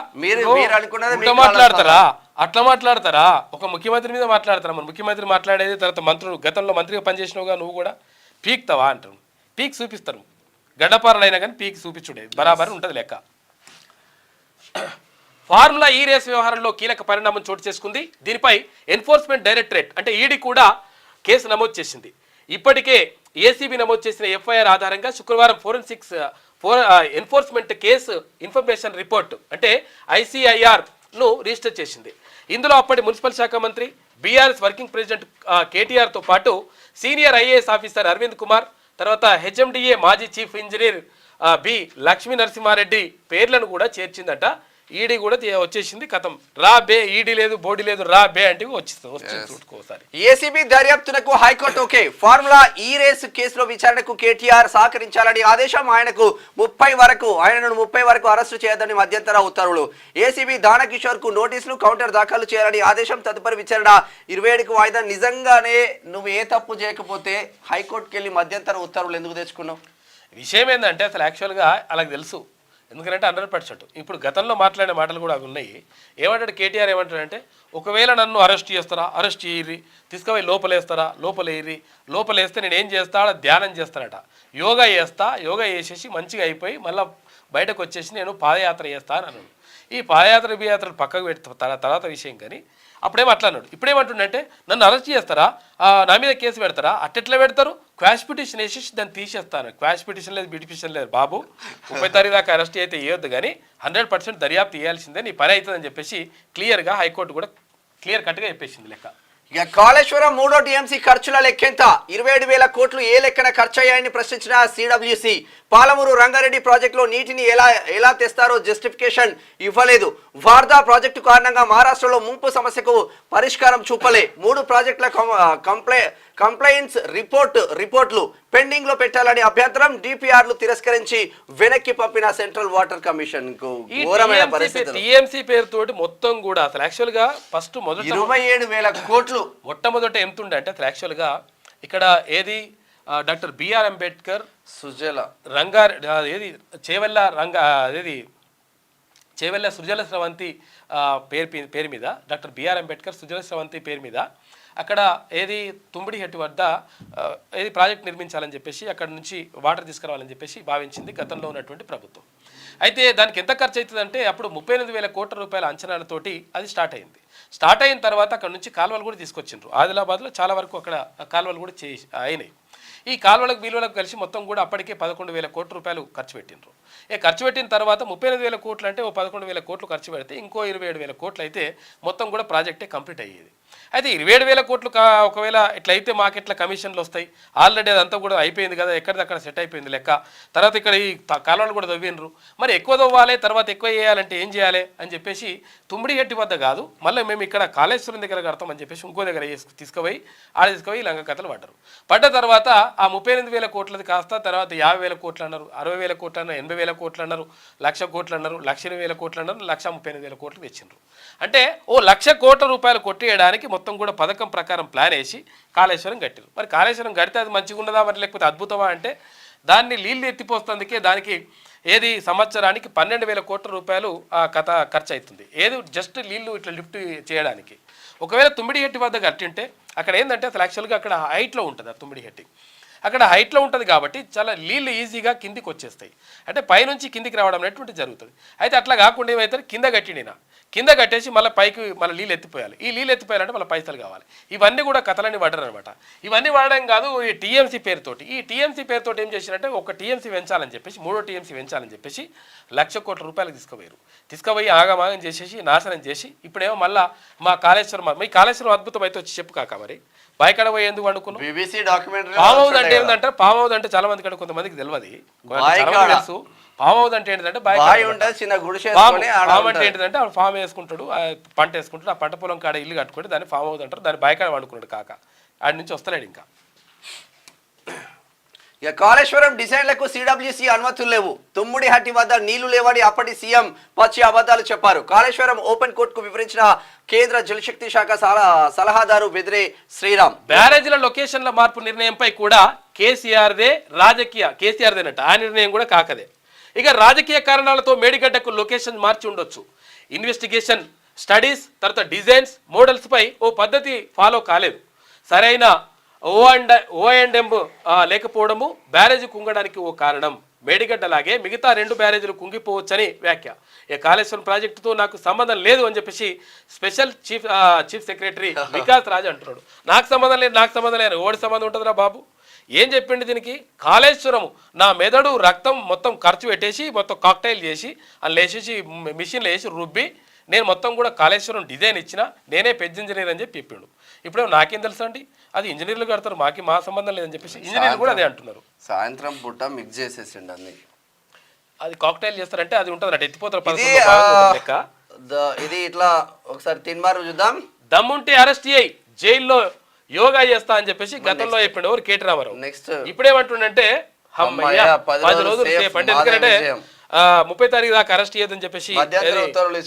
అట్లా మాట్లాడతారా? ఒక ముఖ్యమంత్రి మీద మాట్లాడతారా? మన ముఖ్యమంత్రి మాట్లాడేది తర్వాత మంత్రులు గతంలో మంత్రిగా పనిచేసినవుగా నువ్వు కూడా పీక్తావా అంటారు. పీక్ చూపిస్తారు గడ్డపారలైనా కానీ పీక్ చూపించుడే బరాబర్ ఉంటుంది లెక్క. ఫార్ములా ఈ రేస్ వ్యవహారంలో కీలక పరిణామం చోటు చేసుకుంది. దీనిపై ఎన్ఫోర్స్మెంట్ డైరెక్టరేట్ అంటే ఈడీ కూడా కేసు నమోదు చేసింది. ఇప్పటికే ఏసీబీ నమోదు చేసిన ఎఫ్ఐఆర్ ఆధారంగా శుక్రవారం ఎన్ఫోర్స్మెంట్ కేసు ఇన్ఫర్మేషన్ రిపోర్ట్ అంటే ICIR-ను రిజిస్టర్ చేసింది. ఇందులో అప్పటి మున్సిపల్ శాఖ మంత్రి బీఆర్ఎస్ వర్కింగ్ ప్రెసిడెంట్ కేటీఆర్తో పాటు senior IAS officer Aravind Kumar, తర్వాత HMDA మాజీ chief engineer B Lakshmi Narasimha Reddy పేర్లను కూడా చేర్చిందట. ఈడీ కూడా వచ్చేసింది. కథం రా బే, ఈడీ లేదు బోడీ లేదు, రా బే అంటే వచ్చేస్తుంది.
ఏసీబీ దర్యాప్తునకు high court okay. Formula E race కేసులో విచారణకు కేటీఆర్ సహకరించాలని ఆదేశం. ఆయనను 30 వరకు అరెస్టు చేయదని మధ్యంతర ఉత్తర్వులు. ఏసీబీ దానకిషోర్ కు నోటీసులు, కౌంటర్ దాఖలు చేయాలని ఆదేశం. తదుపరి విచారణ 27కు వాయిదా. నిజంగానే నువ్వు ఏ తప్పు చేయకపోతే హైకోర్టుకి వెళ్ళి మధ్యంతర ఉత్తర్వులు ఎందుకు తెచ్చుకున్నావు?
విషయం ఏంటంటే అసలు యాక్చువల్గా అలాగ తెలుసు. ఎందుకంటే 100% ఇప్పుడు గతంలో మాట్లాడే మాటలు కూడా అవి ఉన్నాయి. ఏమంటాడు కేటీఆర్ ఏమంటాడంటే ఒకవేళ నన్ను అరెస్ట్ చేస్తారా, అరెస్ట్ చేయరి, తీసుకుపోయి లోపలేస్తారా, లోపలేస్తే నేను ఏం చేస్తా, ధ్యానం చేస్తానట, యోగా చేసేసి మంచిగా అయిపోయి మళ్ళీ బయటకు వచ్చేసి నేను పాదయాత్ర చేస్తా అని అన్నాడు. ఈ పాదయాత్రలు పక్కకు పెడతా తర్వాత విషయం. కానీ అప్పుడేమో అట్లా అన్నాడు. ఇప్పుడేమంటుండంటే నన్ను అరెస్ట్ చేస్తారా, నా మీద కేసు పెడతారా, అట్టెట్లా పెడతారు, క్వాష్ పిటిషన్ వేసేసి దాన్ని తీసేస్తాను. క్వాష్ పిటిషన్ లేదు, పిటిషన్ లేదు బాబు, 30 తారీఖు దాకా అరెస్ట్ అయితే ఇవ్వద్దు, కానీ 100% దర్యాప్తు చేయాల్సిందే, నీ పని అవుతుందని చెప్పేసి క్లియర్గా హైకోర్టు కూడా క్లియర్ కట్గా చెప్పేసింది లెక్క.
ఇక కాళేశ్వరం 3వ టీఎంసీ ఖర్చుల లెక్కెంత? 27,000 కోట్లు ఏ లెక్కన ఖర్చయ్యాయని ప్రశ్నించిన CWC. పాలమూరు రంగారెడ్డి ప్రాజెక్టులో నీటిని ఎలా తెస్తారో జస్టిఫికేషన్ ఇవ్వలేదు. వార్దా ప్రాజెక్టు కారణంగా మహారాష్ట్రలో ముంపు సమస్యకు పరిష్కారం చూపలే. 3 ప్రాజెక్టుల కంప్లైంట్స్ రిపోర్ట్లు పెండింగ్ లో పెట్టాలని అభ్యంతరం. DPRలు తిరస్కరించి వెనక్కి పంపిన సెంట్రల్ వాటర్ కమిషన్ కు. ఘోరమైన పరిస్థితి.
టీఎంసీ పేరుతోటి మొత్తం కూడా అసలు యాక్చువల్ గా ఫస్ట్
27,000 కోట్లు
మొట్టమొదట ఎంతుండే అంటే అసలు యాక్చువల్ గా ఇక్కడ ఏది డాక్టర్ బిఆర్ అంబేద్కర్ చేవెళ్ళ సుజల స్రవంతి పేరు మీద, డాక్టర్ బిఆర్ అంబేద్కర్ సుజల స్రవంతి పేరు మీద అక్కడ ఏది తుమ్మిడిహెట్టు వద్ద ఏది ప్రాజెక్ట్ నిర్మించాలని చెప్పేసి అక్కడ నుంచి వాటర్ తీసుకురావాలని చెప్పేసి భావించింది గతంలో ఉన్నటువంటి ప్రభుత్వం. అయితే దానికి ఎంత ఖర్చు అవుతుందంటే అప్పుడు 38,000 కోట్ల రూపాయల అంచనాలతోటి అది స్టార్ట్ అయింది. స్టార్ట్ అయిన తర్వాత అక్కడ నుంచి కాలువలు కూడా తీసుకొచ్చిండ్రు. ఆదిలాబాద్లో చాలా వరకు అక్కడ కాలువలు కూడా అయినాయి. ఈ కాలువలకు బిల్లులకు కలిసి మొత్తం కూడా అప్పటికే 11,000 కోట్ల రూపాయలు ఖర్చు పెట్టిండ్రు. ఖర్చు పెట్టిన తర్వాత 38,000 కోట్లు అంటే 11,000 కోట్లు ఖర్చు పెడితే ఇంకో 27,000 కోట్లు అయితే మొత్తం కూడా ప్రాజెక్టే కంప్లీట్ అయ్యేది. అయితే 27,000 కోట్లు ఒకవేళ ఇట్లా అయితే మాకెట్లా కమిషన్లు వస్తాయి, ఆల్రెడీ అదంతా కూడా అయిపోయింది కదా, ఎక్కడిదక్కడ సెట్ అయిపోయింది లెక్క. తర్వాత ఇక్కడ ఈ కాలువలు కూడా తవ్విండ్రు, మరి ఎక్కువ తవ్వాలి, తర్వాత ఎక్కువ చేయాలంటే ఏం చేయాలి అని చెప్పేసి తుమ్మిడిహెట్టి వద్ద కాదు, మళ్ళీ మేము ఇక్కడ కాళేశ్వరం దగ్గర కడతామని చెప్పేసి ఇంకో దగ్గర తీసుకుపోయి లంగ కథలు పడ్డ తర్వాత ఆ 38,000 కోట్లది కాస్త తర్వాత 50,000 కోట్లు అన్నారు, 60,000 కోట్లు అన్నారు, 80,000 కోట్లు అన్నారు, 1,00,000 కోట్లు అన్నారు, 1,20,000 కోట్లు అన్నారు, 1,38,000 కోట్లు తెచ్చిండ్రు. అంటే 1,00,000 కోట్ల రూపాయలు కొట్టేయడానికి మొత్తం కూడా పథకం ప్రకారం ప్లాన్ వేసి కాళేశ్వరం కట్టారు. మరి కాళేశ్వరం కడితే అది మంచిగా ఉండదా మరి లేకపోతే అద్భుతమా అంటే దాన్ని నీళ్ళు ఎత్తిపోస్తుందికే దానికి ఏది సంవత్సరానికి 12,000 కోట్ల రూపాయలు ఆ కథ ఖర్చు అవుతుంది. ఏది జస్ట్ నీళ్ళు ఇట్లా లిఫ్ట్ చేయడానికి. ఒకవేళ తుమ్మిడిహెట్టి వద్ద కట్టింటే అక్కడ ఏంటంటే అసలు యాక్చువల్గా అక్కడ హైట్లో ఉంటుంది, ఆ తుమ్మిడిహెట్టి అక్కడ హైట్లో ఉంటుంది కాబట్టి చాలా నీళ్ళు ఈజీగా కిందికి వచ్చేస్తాయి. అంటే పైనుంచి కిందికి రావడం అనేటువంటి జరుగుతుంది. అయితే అట్లా కాకుండా ఏమవుతుంది, కింద కట్టేసి మళ్ళీ పైకి మళ్ళీ నీళ్ళు ఎత్తిపోయాలి. ఈ నీళ్ళు ఎత్తిపోయాలంటే మళ్ళీ పైసలు కావాలి. ఇవన్నీ కూడా కథలన్నీ పడ్డారు అనమాట. ఇవన్నీ వాడడం కాదు, ఈ టీఎంసీ పేరుతోటి ఏం చేసినట్టే ఒక టీఎంసీ పెంచాలని చెప్పేసి 3వ టీఎంసీ పెంచాలని చెప్పేసి 1,00,000 కోట్ల రూపాయలు తీసుకుపోయి ఆగమాగం చేసేసి నాశనం చేసి ఇప్పుడేమో మళ్ళీ మా కాళేశ్వరం అద్భుతం అయితే వచ్చి చెప్పు కాక మరి బాయికాడ పోయి ఎందుకు వండుకున్నావు?
BBC డాక్యుమెంటరీ
ఫామ్ హౌస్ అంటే ఏంటంటే ఫామ్ హౌస్ అంటే చాలా మందికి కొంతమందికి తెలియదు. చాలా మందికి తెలుసు ఫామ్ హౌస్ అంటే ఏంటంటే
బాయి ఉంటుంది, చిన్న గుడిసె
ఫామ్ అంటే ఏంటంటే ఫామ్ వేసుకుంటాడు, పంట వేసుకుంటాడు, ఆ పంట పొలం కాడ ఇల్లు కట్టుకుంటే దాన్ని ఫామ్ హౌస్ అంటారు. దాన్ని బాయికాడ వండుకున్నాడు కాక ఆడి నుంచి వస్తలేడు ఇంకా.
ఇక కాళేశ్వరం డిజైన్లకు సిడబ్ల్యూసి అనుమతులు లేవు. తుమ్ముడిహట్టి వద్ద నీళ్లు లేవని అప్పటి సీఎం పచ్చి అబద్ధాలు చెప్పారు. కాళేశ్వరం ఓపెన్ కోర్టుకు వివరించిన కేంద్ర జలశక్తి శాఖ సలహాదారు బెదిరే శ్రీరామ్.
బ్యారేజీల లొకేషన్ల మార్పు నిర్ణయంపై కూడా కేసీఆర్దేనట. ఆ నిర్ణయం కూడా కాకదే. ఇక రాజకీయ కారణాలతో మేడిగడ్డకు లొకేషన్ మార్చి ఉండొచ్చు. ఇన్వెస్టిగేషన్, స్టడీస్, తర్వాత డిజైన్స్, మోడల్స్ పై ఓ పద్ధతి ఫాలో కాలేదు. సరైన ఓ&ఎం లేకపోవడము బ్యారేజ్ కుంగడానికి ఓ కారణం. మేడిగడ్డలాగే మిగతా 2 బ్యారేజీలు కుంగిపోవచ్చని వ్యాఖ్య. ఈ కాళేశ్వరం ప్రాజెక్టుతో నాకు సంబంధం లేదు అని చెప్పేసి special chief secretary Vikas Raj అంటున్నాడు. నాకు సంబంధం లేదు. ఓడి సంబంధం ఉంటుందిరా బాబు? ఏం చెప్పిండి దీనికి? కాళేశ్వరం నా మెదడు రక్తం మొత్తం ఖర్చు పెట్టేసి మొత్తం కాక్టైల్ చేసి అందులో వేసేసి మిషన్లో వేసి రుబ్బి నేను మొత్తం కూడా కాళేశ్వరం డిజైన్ ఇచ్చిన, నేనే పెద్ద ఇంజనీర్ అని చెప్పి చెప్పిండు. ఇప్పుడు నాకేం తెలుసు అండి, అది ఇంజనీర్లు కడతారు, మా సంబంధం లేదని చెప్పేసి ఇంజనీర్లు కూడా అదే అంటున్నారు.
సాయంత్రం పూట మిక్స్ చేసేసిండు అన్ని.
అది కాక్టైల్ చేస్తారంటే అది ఉంటుంది అంటే ఎత్తిపోతారు లెక్క.
ఇది ఇట్లా ఒకసారి తిన్మారు చూద్దాం.
దమ్ముంటే అరెస్ట్ చేయి, జైల్లో యోగా చేస్తా అని చెప్పేసి గతంలో చెప్పిండు ఎవరు కేటీ రామారావు.
నెక్స్ట్
ఇప్పుడేమంటుండంటే 10 రోజులు సేఫ్ అంటే ఎందుకంటే 30 తారీఖు దాకా అరెస్ట్ చేయదని చెప్పేసి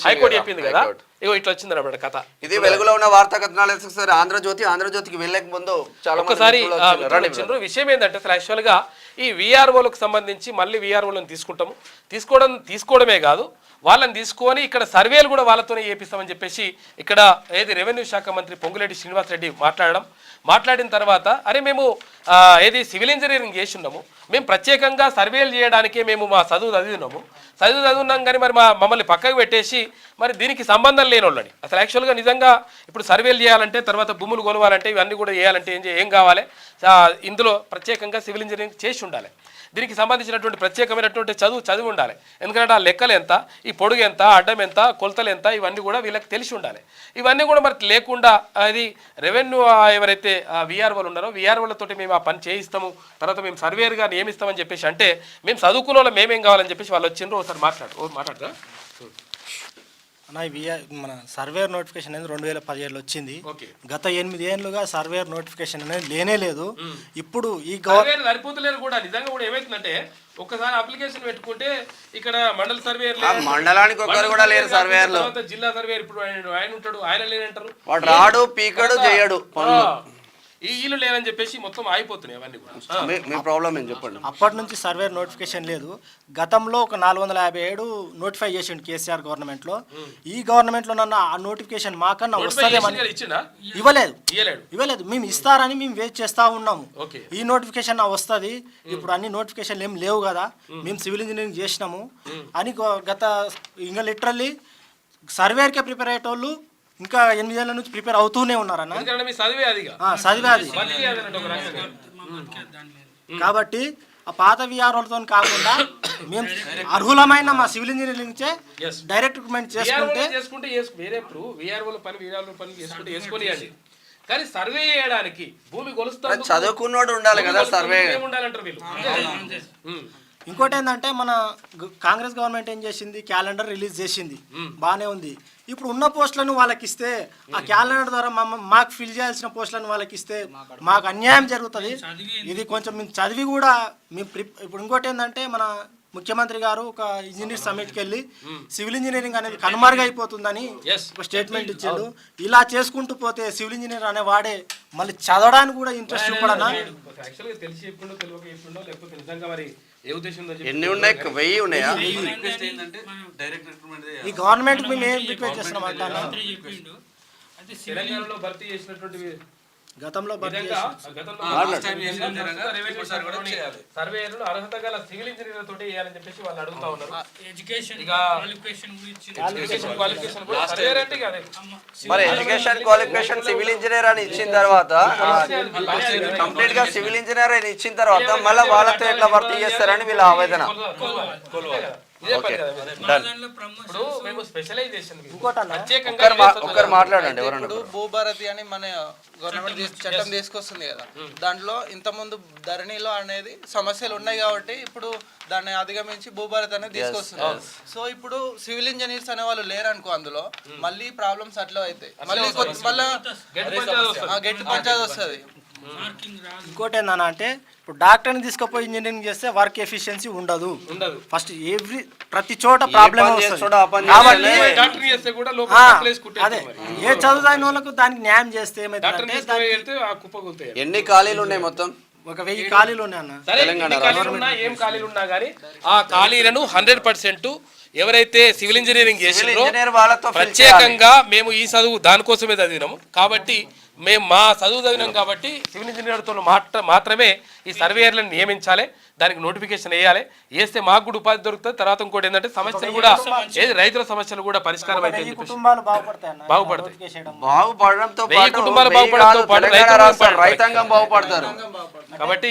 హైకోర్టు చెప్పింది కదా. ఇగో ఇట్లా వచ్చింది అన్నమాట కథ.
ఇది వెలుగులో ఉన్న వార్తా కథనాలు. ఆంధ్రజ్యోతికి వెళ్ళక ముందు
ఒకసారి విషయం ఏంటంటే అసలు యాక్చువల్ గా ఈ విఆర్ఓలకు సంబంధించి మళ్ళీ విఆర్ఓలను తీసుకోవడమే కాదు, వాళ్ళని తీసుకొని ఇక్కడ సర్వేలు కూడా వాళ్ళతోనే చేపిస్తామని చెప్పేసి ఇక్కడ ఏది రెవెన్యూ శాఖ మంత్రి పొంగులేటి శ్రీనివాసరెడ్డి మాట్లాడిన తర్వాత అరే మేము ఏది సివిల్ ఇంజనీరింగ్ చేసి ఉన్నాము, మేము ప్రత్యేకంగా సర్వేలు చేయడానికే మేము మా చదువు చదివినాం కానీ మరి మమ్మల్ని పక్కకు పెట్టేసి మరి దీనికి సంబంధం లేని వాళ్ళని అసలు యాక్చువల్గా నిజంగా ఇప్పుడు సర్వేలు చేయాలంటే తర్వాత భూములు కొలవాలంటే ఇవన్నీ కూడా చేయాలంటే ఏం కావాలి, ఇందులో ప్రత్యేకంగా సివిల్ ఇంజనీరింగ్ చేసి ఉండాలి. దీనికి సంబంధించినటువంటి ప్రత్యేకమైనటువంటి చదివి ఉండాలి. ఎందుకంటే ఆ లెక్కలు ఎంత, ఈ పొడుగు ఎంత, అడ్డం ఎంత, కొలతలు ఎంత, ఇవన్నీ కూడా వీళ్ళకి తెలిసి ఉండాలి. ఇవన్నీ కూడా మరి లేకుండా అది రెవెన్యూ ఎవరైతే విఆర్ఓలు ఉన్నారో విఆర్ఓలతోటి మేము ఆ పని చేయిస్తాము, తర్వాత మేము సర్వేర్గా నియమిస్తామని చెప్పేసి అంటే మేము చదువుకున్న వాళ్ళు మేమేం కావాలని చెప్పేసి వాళ్ళు వచ్చిండ్రు. ఒకసారి మాట్లాడతా
మన సర్వేర్ నోటిఫికేషన్ అనేది 2017లో వచ్చింది. గత 8 ఏళ్ళుగా సర్వేర్ నోటిఫికేషన్ అనేది లేనే లేదు. ఇప్పుడు ఈ
సరిపోతలేరు కూడా. నిజంగా కూడా ఏమైతుందంటే ఒక్కసారి అప్లికేషన్ పెట్టుకుంటే ఇక్కడ మండల సర్వేర్
మండలానికి ఒకరు కూడా లేరు సర్వేర్లు,
జిల్లా సర్వేర్ ఇప్పుడు ఆయన ఉంటాడు, ఆయన లేనంటారు,
వాడు రాడు పీకడు చేయడు,
ఈ ఇల్లు లేదని చెప్పేసి మొత్తం ఆగిపోతున్నాయి అవన్నీ కూడా.
మీ ప్రాబ్లం ఏం చెప్పండి.
అప్పటి నుంచి సర్వేర్ నోటిఫికేషన్ లేదు. గతంలో ఒక 457 నోటిఫై చేసిండు కేసీఆర్ గవర్నమెంట్ లో. ఈ గవర్నమెంట్ లో నన్ను ఆ నోటిఫికేషన్ మాకన్నా వస్తుందేమని ఇవ్వలేదు. మేము ఇస్తారని మేము వెయిట్ చేస్తా ఉన్నాము. ఈ నోటిఫికేషన్ వస్తుంది, ఇప్పుడు అన్ని నోటిఫికేషన్లు ఏం లేవు కదా, మేము సివిల్ ఇంజనీరింగ్ చేసినాము అని గత ఇంకా లిటరల్లీ సర్వేర్కే ప్రిపేర్ అయ్యేటోళ్ళు ఇంకా 8 ఏళ్ళ నుంచి ప్రిపేర్ అవుతూనే ఉన్నారన్న. చదివే అది. కాబట్టి ఆ పాత విఆర్ఓలతో కాకుండా మేము అర్హులమైన మా సివిల్ ఇంజనీరింగ్ డైరెక్ట్ రిక్రూట్మెంట్ చేసుకుంటే
వేరే విఆర్ఓల పని చేసుకొని కానీ సర్వే చేయడానికి భూమి కొలుస్తారు
చదువుకున్నోడు ఉండాలి కదా, సర్వే
ఉండాలంటారు వీళ్ళు.
ఇంకోటి ఏంటంటే మన కాంగ్రెస్ గవర్నమెంట్ ఏం చేసింది, క్యాలెండర్ రిలీజ్ చేసింది, బాగానే ఉంది. ఇప్పుడు ఉన్న పోస్టులను వాళ్ళకి ఇస్తే ఆ క్యాలెండర్ ద్వారా మాకు ఫిల్ చేయాల్సిన పోస్టులను వాళ్ళకి ఇస్తే మాకు అన్యాయం జరుగుతుంది. ఇది కొంచెం మేము చదివి కూడా మేము ఇప్పుడు ఇంకోటి ఏంటంటే మన ముఖ్యమంత్రి గారు ఒక ఇంజనీర్ సమ్మిట్కి వెళ్ళి సివిల్ ఇంజనీరింగ్ అనేది కనుమరుగైపోతుందని ఒక స్టేట్మెంట్ ఇచ్చాడు. ఇలా చేసుకుంటూ పోతే సివిల్ ఇంజనీర్ అనే వాడే మళ్ళీ చదవడానికి కూడా ఇంట్రెస్ట్ చూపడనా.
ఎన్ని ఉన్నాయి? 1000 ఉన్నాయా?
ఈ గవర్నమెంట్ మేము ఏం రిక్వెస్ట్ చేస్తున్నాం అంటాను, గతంలో
సర్వేయర్లు అర్హత గల సివిల్ ఇంజనీర్ తోటి చేయాలని చెప్పేసి వాళ్ళు అడుగుతా ఉన్నారు.
మరి ఎడ్యుకేషన్ క్వాలిఫికేషన్ సివిల్ ఇంజనీర్ అని ఇచ్చిన తర్వాత కంప్లీట్ గా సివిల్ ఇంజనీర్ అని ఇచ్చిన తర్వాత మళ్ళీ వాళ్ళతో ఎట్లా భర్తీ చేస్తారని వీళ్ళ ఆవేదన.
ఇదే పని కదా మీది. ఇప్పుడు మేము స్పెషలైజేషన్
ఒక్కరు మాట్లాడండి ఎవరన్నా.
ఇప్పుడు భూభారతి అని మన గవర్నమెంట్ చట్టం తీసుకొస్తుంది కదా, దాంట్లో ఇంతకుముందు ధరణిలో అనేది సమస్యలు ఉన్నాయి కాబట్టి ఇప్పుడు దాన్ని అధిగమించి భూభారతి అనేది తీసుకొస్తున్నారు. సో ఇప్పుడు సివిల్ ఇంజనీర్స్ అనే వాళ్ళు లేరు అనుకో, అందులో మళ్ళీ ప్రాబ్లమ్స్ అట్లా అవుతాయి, మళ్ళీ గట్టి పంచాయతీ వస్తుంది.
ఇంకోటి ఏందన్నా అంటే ఇప్పుడు డాక్టర్ని తీసుకుపోయి ఇంజనీరింగ్ చేస్తే వర్క్ ఎఫిషియన్సీ ఉండదు. ఫస్ట్ ప్రతి చోట ప్రాబ్లమ్ వస్తుంది కాబట్టి అదే ఏ చదువుతాయిన వాళ్ళకు దానికి న్యాయం చేస్తే ఏమైతే
ఎన్ని ఖాళీలు ఉన్నాయి మొత్తం?
ఒక 1000 ఖాళీలు ఉన్నాయి అన్న.
ఏం ఖాళీలు ఉన్నా కానీ ఆ ఖాళీలను 100% ఎవరైతే సివిల్ ఇంజనీరింగ్ చేసినారో ప్రత్యేకంగా మేము ఈ చదువు దానికోసమే చదివినాము కాబట్టి మేము మా చదువు చదివినాం కాబట్టి సివిల్ ఇంజనీర్తో మాత్రమే ఈ సర్వేయర్లను నియమించాలి, దానికి నోటిఫికేషన్ వేయాలి. వేస్తే మాకు కూడా ఉపాధి దొరుకుతుంది. తర్వాత ఇంకోటి ఏంటంటే సమస్యలు కూడా ఏది రైతుల సమస్యలు కూడా పరిష్కారం అయితే
బాగుపడడంతో రైతాంగం బాగుపడతారు.
కాబట్టి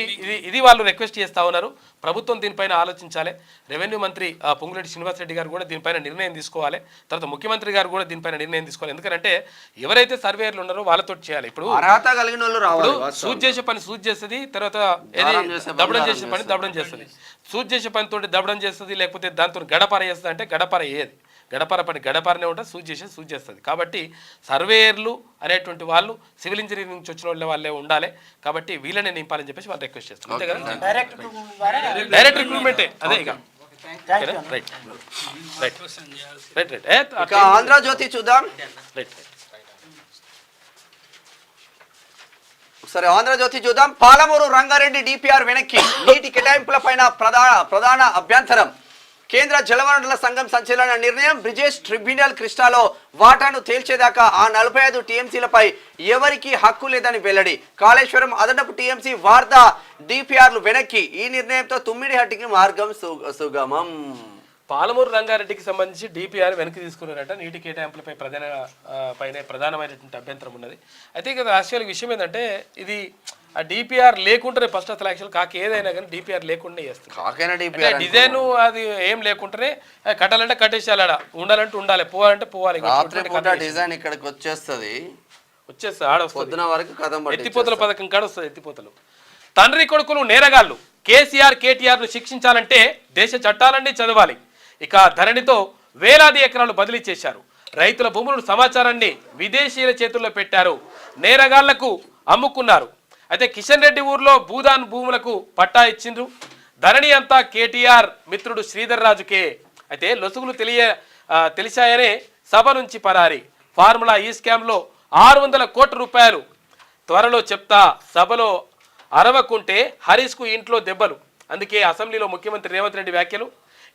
ఇది వాళ్ళు రిక్వెస్ట్ చేస్తా ఉన్నారు. ప్రభుత్వం దీనిపైన ఆలోచించాలి. రెవెన్యూ మంత్రి పొంగులేటి శ్రీనివాస్ రెడ్డి గారు కూడా దీనిపైన నిర్ణయం తీసుకోవాలి. తర్వాత ముఖ్యమంత్రి గారు కూడా దీనిపైన నిర్ణయం తీసుకోవాలి. ఎందుకంటే ఎవరైతే సర్వేయర్లు ఉన్నారో వాళ్ళతో చేయాలి. ఇప్పుడు
అర్హత కలిగిన వాళ్ళు రావాలి.
సూట్ చేసే పని సూట్ చేస్తుంది, తర్వాత దబ్బడం చేసే పని దబ్బడం చేస్తుంది. సూట్ చేసే పనితో దబ్బడం చేస్తుంది, లేకపోతే దాంతో గడపర చేస్తుంది. అంటే గడపర ఏది గడపర పని గడపరనే ఉంటుంది, సూట్ చేసేది సూట్ చేస్తుంది. కాబట్టి సర్వేయర్లు అనేటువంటి వాళ్ళు సివిల్ ఇంజనీరింగ్ నుంచి వచ్చిన వాళ్ళే ఉండాలి. కాబట్టి వీళ్ళనే నింపాలని చెప్పేసి వాళ్ళు రిక్వెస్ట్ చేస్తారు. అంతే కదా, డైరెక్ట్ రిక్రూట్మెంటే అదే ఇక.
ఆంధ్రజ్యోతి చూద్దాం. సరే, ఆంధ్రజ్యోతి చూద్దాం. పాలమూరు రంగారెడ్డి డిపిఆర్ వెనక్కి, నీటి కేటాయింపుల పైన ప్రధాన అభ్యంతరం. కేంద్ర జలవనరుల సంఘం సంచలన నిర్ణయం. బ్రిజేష్ ట్రిబ్యునల్ కృష్ణాలో వాటాను తేల్చేదాకా ఆ 45 టీఎంసీలపై ఎవరికి హక్కు లేదని వెల్లడి. కాళేశ్వరం అదనపు టీఎంసీ వార్దా డిపిఆర్లు వెనక్కి. ఈ నిర్ణయంతో తుమ్మిడిహట్టికి మార్గం సుగమం.
పాలమూరు రంగారెడ్డికి సంబంధించి డిపిఆర్ వెనక్కి తీసుకున్నారట. నీటి కేటాయింపులపై ప్రధానమైనటువంటి అభ్యంతరం ఉన్నది. అయితే ఇక్కడ యాక్చువల్ విషయం ఏంటంటే ఇది ఆ డిపిఆర్ లేకుండానే ఫస్ట్ అసలు యాక్చువల్ కాకి ఏదైనా కానీ డిపిఆర్ లేకుండా చేస్తుంది. డిజైన్ అది ఏం లేకుండానే కట్టాలంటే కట్టేసేయాలి, ఉండాలంటే ఉండాలి, పోవాలంటే పోవాలి.
డిజైన్ ఇక్కడికి వచ్చేస్తుంది
పొద్దున వరకు ఎత్తిపోతల పథకం కాడ వస్తుంది. ఎత్తిపోతలు తండ్రి కొడుకులు నేరగాళ్ళు. కేసీఆర్ కేటీఆర్ ను శిక్షించాలంటే దేశ చట్టాలన్నీ చదవాలి. ఇక ధరణితో వేలాది ఎకరాలు బదిలీ చేశారు. రైతుల భూములను సమాచారాన్ని విదేశీయుల చేతుల్లో పెట్టారు. నేరగాళ్లకు అమ్ముకున్నారు. అయితే కిషన్ రెడ్డి ఊర్లో భూదాన్ భూములకు పట్టా ఇచ్చిండ్రు. ధరణి అంతా కేటీఆర్ మిత్రుడు శ్రీధర్ రాజుకే. అయితే లొసుగులు తెలిసాయనే సభ నుంచి పరారి. ఫార్ములా ఈ స్కామ్లో 600 కోట్ల రూపాయలు త్వరలో చెప్తా. సభలో అరవకుంటే హరీష్కు ఇంట్లో దెబ్బలు. అందుకే అసెంబ్లీలో ముఖ్యమంత్రి రేవంత్ రెడ్డి వ్యాఖ్యలు.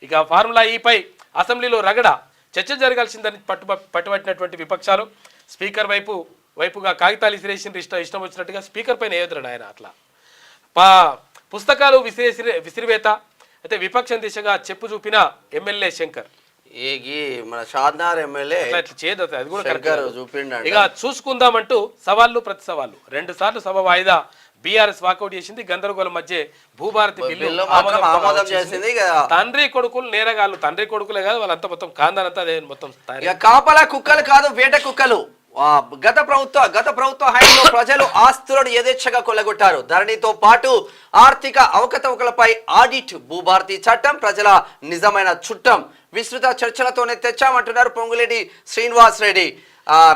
ఇక ఫార్ములా ఈపై అసెంబ్లీలో రగడ చర్చ జరగాల్సిందని పట్టుబట్టినటువంటి విపక్షాలు. స్పీకర్ వైపుగా కాగితాలు విసిరేసిన ఇష్టం వచ్చినట్టుగా స్పీకర్ పైన ఏదురాడు ఆయన. అట్లా పుస్తకాలు విసిరివేత. అయితే విపక్షం దిశగా చెప్పు చూపిన ఎమ్మెల్యే శంకర్.
మన షాద్నగర్ ఎమ్మెల్యే
చేయదు, అది కూడా ఇక చూసుకుందామంటూ సవాళ్ళు ప్రతి సవాళ్ళు. 2 సార్లు సభ వాయిదా. బీఆర్ఎస్ వాకౌట్ చేసింది. గందరగోళం మధ్య భూభారతి బిల్లు
చేసింది.
తండ్రి కొడుకులు నేరగాళ్ళు. తండ్రి కొడుకులే కాదు వాళ్ళంతా మొత్తం కాందానంతా అదే మొత్తం.
కాపలా కుక్కలు కాదు, వేట కుక్కలు. గత ప్రభుత్వ హయాంలో ప్రజలు ఆస్తులను యథేచ్ఛగా కొల్లగొట్టారు. ధరణితో పాటు ఆర్థిక అవకతవకలపై ఆడిట్. భూభారతి చట్టం ప్రజల నిజమైన చుట్టం. విస్తృత చర్చలతోనే తెచ్చామంటున్నారు పొంగులేటి శ్రీనివాస్ రెడ్డి.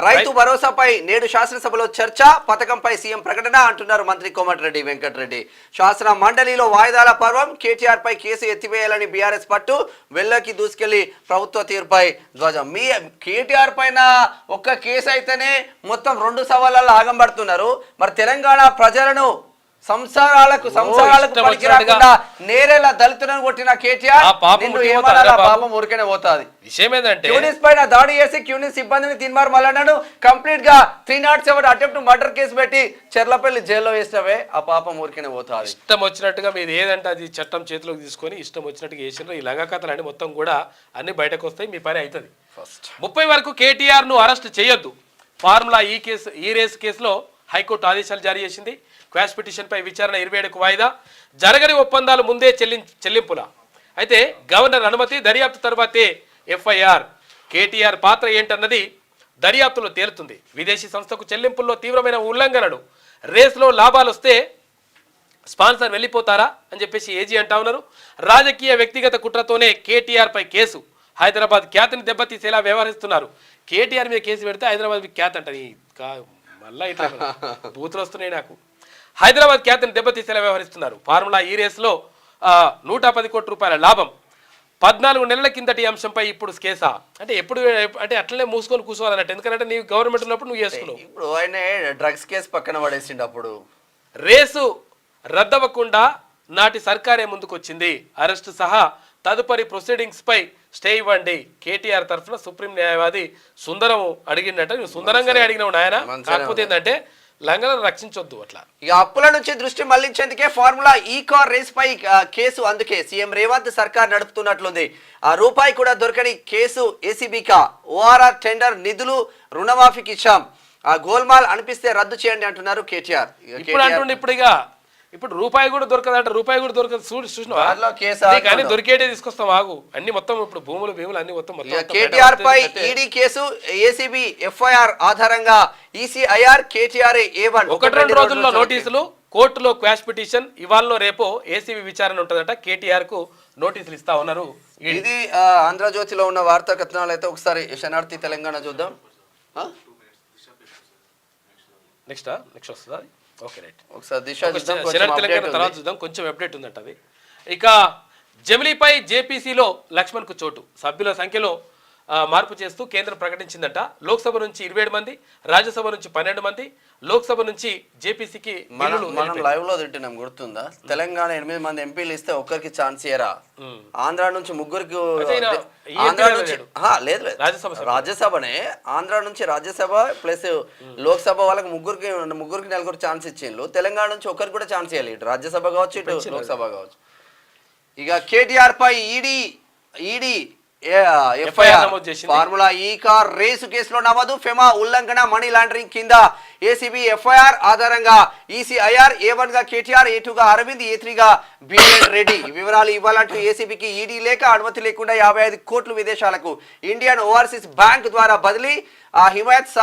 రైతు భరోసాపై నేడు శాసనసభలో చర్చ. పథకంపై సీఎం ప్రకటన అంటున్నారు మంత్రి కోమటిరెడ్డి వెంకటరెడ్డి. శాసన మండలిలో వాయిదాల పర్వం. కేటీఆర్ పై కేసు ఎత్తివేయాలని బీఆర్ఎస్ పట్టు. వెల్లకి దూసుకెళ్లి ప్రభుత్వ తీరుపై ధ్వజం. మీ కేటీఆర్ పైన ఒక్క కేసు అయితేనే మొత్తం 2 సవాళ్ళల్లో ఆగంబడుతున్నారు. మరి తెలంగాణ ప్రజలను సంసారాలకు నేరేలా దళితులను కొట్టిన కేటీఆర్ పాపం ఊరికనే పోతాది.
విషయం ఏంటంటే
క్యూనిస్ పైన దాడి చేసి క్యూనిస్ సిబ్బందిని తిన్మార్ మల్లన్నను కంప్లీట్ గా 307 అటెంప్ట్ మర్డర్ కేసు పెట్టి చెర్లపల్లి జైల్లో వేసినవే ఆ పాపం ఊరికనే పోతాది.
ఇష్టం వచ్చినట్టుగా మీరు ఏదంటే అది చట్టం చేతిలోకి తీసుకొని ఇష్టం వచ్చినట్టుగా వేసినారు. ఈ లంగా కథలు అన్ని మొత్తం కూడా అన్ని బయటకు వస్తాయి. మీ పని అవుతుంది. 30 వరకు కేటీఆర్ ను అరెస్ట్ చేయొద్దు. ఫార్ములా ఈ రేసు కేసులో హైకోర్టు ఆదేశాలు జారీ చేసింది. క్వాష్ పిటిషన్పై విచారణ 27కు వాయిదా. జరగని ఒప్పందాలు ముందే చెల్లింపుల. అయితే గవర్నర్ అనుమతి దర్యాప్తు తర్వాతే ఎఫ్ఐఆర్. కేటీఆర్ పాత్ర ఏంటన్నది దర్యాప్తులో తేలుతుంది. విదేశీ సంస్థకు చెల్లింపుల్లో తీవ్రమైన ఉల్లంఘనలు, రేస్లో లాభాలు వస్తే స్పాన్సర్ వెళ్ళిపోతారా అని చెప్పేసి ఏజీ అంటా ఉన్నారు. రాజకీయ వ్యక్తిగత కుట్రతోనే కేటీఆర్ పై కేసు. హైదరాబాద్ ఖ్యాతిని దెబ్బతీసేలా వ్యవహరిస్తున్నారు. కేటీఆర్ మీద కేసు పెడితే హైదరాబాద్ ఖ్యాతి అంటది. మళ్ళా ఇట్లా బూతులు వస్తున్నాయి నాకు. హైదరాబాద్ ఖ్యాతిని దెబ్బతీసేలా వ్యవహరిస్తున్నారు. ఫార్ములా ఈ రేసులో 110 కోట్ల రూపాయల లాభం. 14 నెలల కిందటి అంశంపై ఇప్పుడు కేసా అంటే ఎప్పుడు అంటే అట్లనే మూసుకొని కూర్చోవాలన్నట్టు. ఎందుకంటే నీ గవర్నమెంట్ ఉన్నప్పుడు నువ్వు చేసుకున్నావు.
ఇప్పుడు ఆయన డ్రగ్స్ కేసు పక్కన పడేసిండు. అప్పుడు
రేసు రద్దవకుండా నాటి సర్కారే ముందుకొచ్చింది. అరెస్టు సహా తదుపరి ప్రొసీడింగ్స్ పై స్టే ఇవ్వండి. కేటీఆర్ తరఫున సుప్రీం న్యాయవాది సుందరం అడిగిందట. నువ్వు సుందరంగానే అడిగినావు నాయన. కాకపోతే ఏంటంటే లంఘనను రక్షించొద్దు అట్లా.
ఇక అప్పుల నుంచి దృష్టి మళ్లించేందుకే ఫార్ములా ఈ కార్ రేస్ పై కేసు. అందుకే సీఎం రేవంత్ సర్కార్ నడుపుతున్నట్లుంది. ఆ రూపాయి కూడా దొరకని కేసు ఏసీబీకా. ఓఆర్ఆర్ టెండర్ నిధులు రుణమాఫీకి ఇచ్చాం. ఆ గోల్మాల్ అనిపిస్తే రద్దు చేయండి అంటున్నారు కేటీఆర్.
ఇప్పుడు అంటుండే ఇప్పుడు రూపాయి కూడా దొరకదంట. రూపాయి కూడా దొరకదు. చూసినా కానీ దొరికేటే తీసుకొస్తాం. ఆగు అన్ని మొత్తం ఇప్పుడు భూములు అన్ని మొత్తం
కేటీఆర్ పై ఈడీ కేసు. ఏసీబీ ఎఫ్ఐఆర్ ఆధారంగా ఈసీఐఆర్ కేటీఆర్ A1
1-2 రోజుల్లో నోటీసులు. కోర్టులో క్వాష్ పిటిషన్ ఇవాళ రేపో ఏసీబీ విచారణ ఉంటుందట. కేటీఆర్ కు నోటీసులు ఇస్తా ఉన్నారు.
ఇది ఆంధ్రజ్యోతిలో ఉన్న వార్తా కథనాలు. అయితే ఒకసారి శనార్థి తెలంగాణ చూద్దాం.
నెక్స్ట్ వస్తుందా? Okay right.
ఒకసారి దిశ
తెలంగాణ తర్వాత చూద్దాం. కొంచెం అప్డేట్ ఉందట అది. ఇక జమిలీపై జేపీసీలో లక్ష్మణ్కు చోటు. సభ్యుల సంఖ్యలో మార్పు చేస్తూ కేంద్రం ప్రకటించిందట. లోక్సభ నుంచి 27 మంది, రాజ్యసభ నుంచి 12 మంది, లోక్సభ నుంచి జేపీసీకి
మనం లైవ్ లో తింటున్నాం. గుర్తుందా? తెలంగాణ 8 మంది ఎంపీలు ఇస్తే ఒక్కరికి ఛాన్స్ ఇయరా. ఆంధ్ర నుంచి ముగ్గురికి, ఆంధ్ర నుంచి లేదు రాజ్యసభనే. ఆంధ్ర నుంచి రాజ్యసభ ప్లస్ లోక్సభ వాళ్ళకి ముగ్గురికి నలుగురు ఛాన్స్ ఇచ్చిండ్రు. తెలంగాణ నుంచి ఒకరికి కూడా ఛాన్స్ ఇవ్వాలి. ఇటు రాజ్యసభ కావచ్చు, ఇటు లోక్సభ కావచ్చు. ఇక కేటీఆర్ పై ఈడీ ఎఫ్ఐఆర్ ఫార్ములా ఈ కార్ రేసు కేసులో నమోదు. ఫెమా ఉల్లంఘన మనీ లాండరింగ్ కింద ఏసీబీ ఎఫ్ఐఆర్ ఆధారంగా ఈసీఐఆర్ A1 గా కేటీఆర్, A2 గా అరవింద్, A3 గా బిఎన్ రెడ్డి. వివరాలు ఇవ్వాలంటూ ఏసీబీకి ఈడీ లేక అనుమతి లేకుండా 55 కోట్లు విదేశాలకు. ఇండియన్ ఓవర్సీస్ బ్యాంక్ ద్వారా బదిలీ. హిమాయత్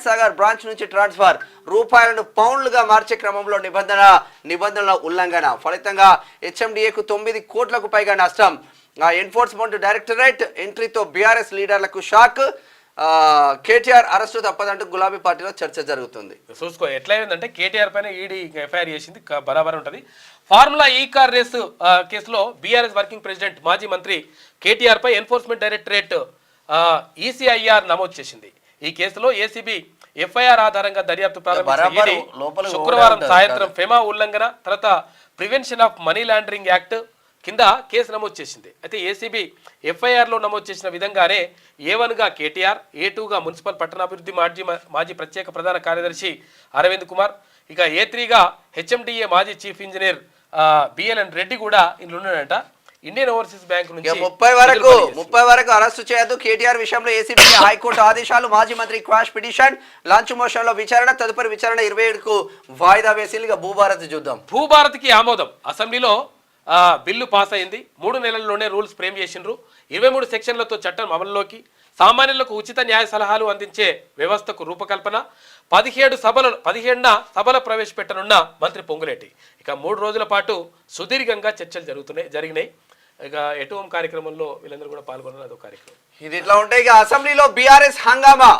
సాగర్ బ్రాంచ్ నుంచి ట్రాన్స్ఫర్. రూపాయలను పౌండ్లుగా మార్చే క్రమంలో నిబంధనల ఉల్లంఘన ఫలితంగా హెచ్ఎండిఏకు 9 కోట్లకు పైగా నష్టం. ఎన్ఫోర్స్మెంట్ డైరెక్టరేట్ ఎంట్రీతో బీఆర్ఎస్ లీడర్లకు షాక్. కేటీఆర్ అరెస్టు తప్పదంటూ గులాబీ పార్టీలో చర్చ జరుగుతుంది.
చూసుకో ఎట్లా అయిందంటే కేటీఆర్ పైన ఈడీ ఎఫ్ఐఆర్ చేసింది. బరాబర్ ఉంటుంది. ఫార్ములా ఈ కార్ రేసు కేసులో బీఆర్ఎస్ వర్కింగ్ ప్రెసిడెంట్ మాజీ మంత్రి కేటీఆర్ పై ఎన్ఫోర్స్మెంట్ డైరెక్టరేట్ ఈసీఐఆర్ నమోదు చేసింది. ఈ కేసులో ఏసీబీ ఎఫ్ఐఆర్ ఆధారంగా దర్యాప్తు ప్రారంభించింది. శుక్రవారం సాయంత్రం ఫెమా ఉల్లంఘన తర్వాత prevention of money laundering act కింద కేసు నమోదు చేసింది. అయితే ఏసీబీ ఎఫ్ఐఆర్లో నమోదు చేసిన విధంగానే A1 గా కేటీఆర్, A2 గా మున్సిపల్ పట్టణాభివృద్ధి మాజీ ప్రత్యేక ప్రధాన కార్యదర్శి అరవింద్ కుమార్, ఇక A3 గా హెచ్ఎండిఏ మాజీ చీఫ్ ఇంజనీర్ బిఎన్ రెడ్డి కూడా ఇందులో ఉన్నాడంట. ఇండియన్ ఓవర్సీస్ బ్యాంక్ నుంచి
30 వరకు అరెస్టు చేయదు. కేటీఆర్ విషయంలో ఏసీబీ హైకోర్టు ఆదేశాలు. మాజీ మంత్రి క్వాష్ పిటిషన్ లంచ్ మోషన్ లో విచారణ. తదుపరి విచారణ 27కు వాయిదా వేసి. భూభారత్ చూద్దాం.
భూభారత్కి ఆమోదం. అసెంబ్లీలో బిల్లు పాస్ అయింది. 3 నెలల్లోనే రూల్స్ ఫ్రేమ్ చేసిండ్రు. 23 సెక్షన్లతో చట్టం అమలులోకి. సామాన్యులకు ఉచిత న్యాయ సలహాలు అందించే వ్యవస్థకు రూపకల్పన. 17న సభల ప్రవేశపెట్టనున్న మంత్రి పొంగులేటి. ఇక 3 రోజుల పాటు సుదీర్ఘంగా చర్చలు జరిగినాయి. ఇక ఎటు హోం కార్యక్రమంలో వీళ్ళందరూ కూడా పాల్గొన్నారు. అదొక కార్యక్రమం.
ఇది ఇట్లా ఉంటాయి. ఇక అసెంబ్లీలో బీఆర్ఎస్ హంగామా.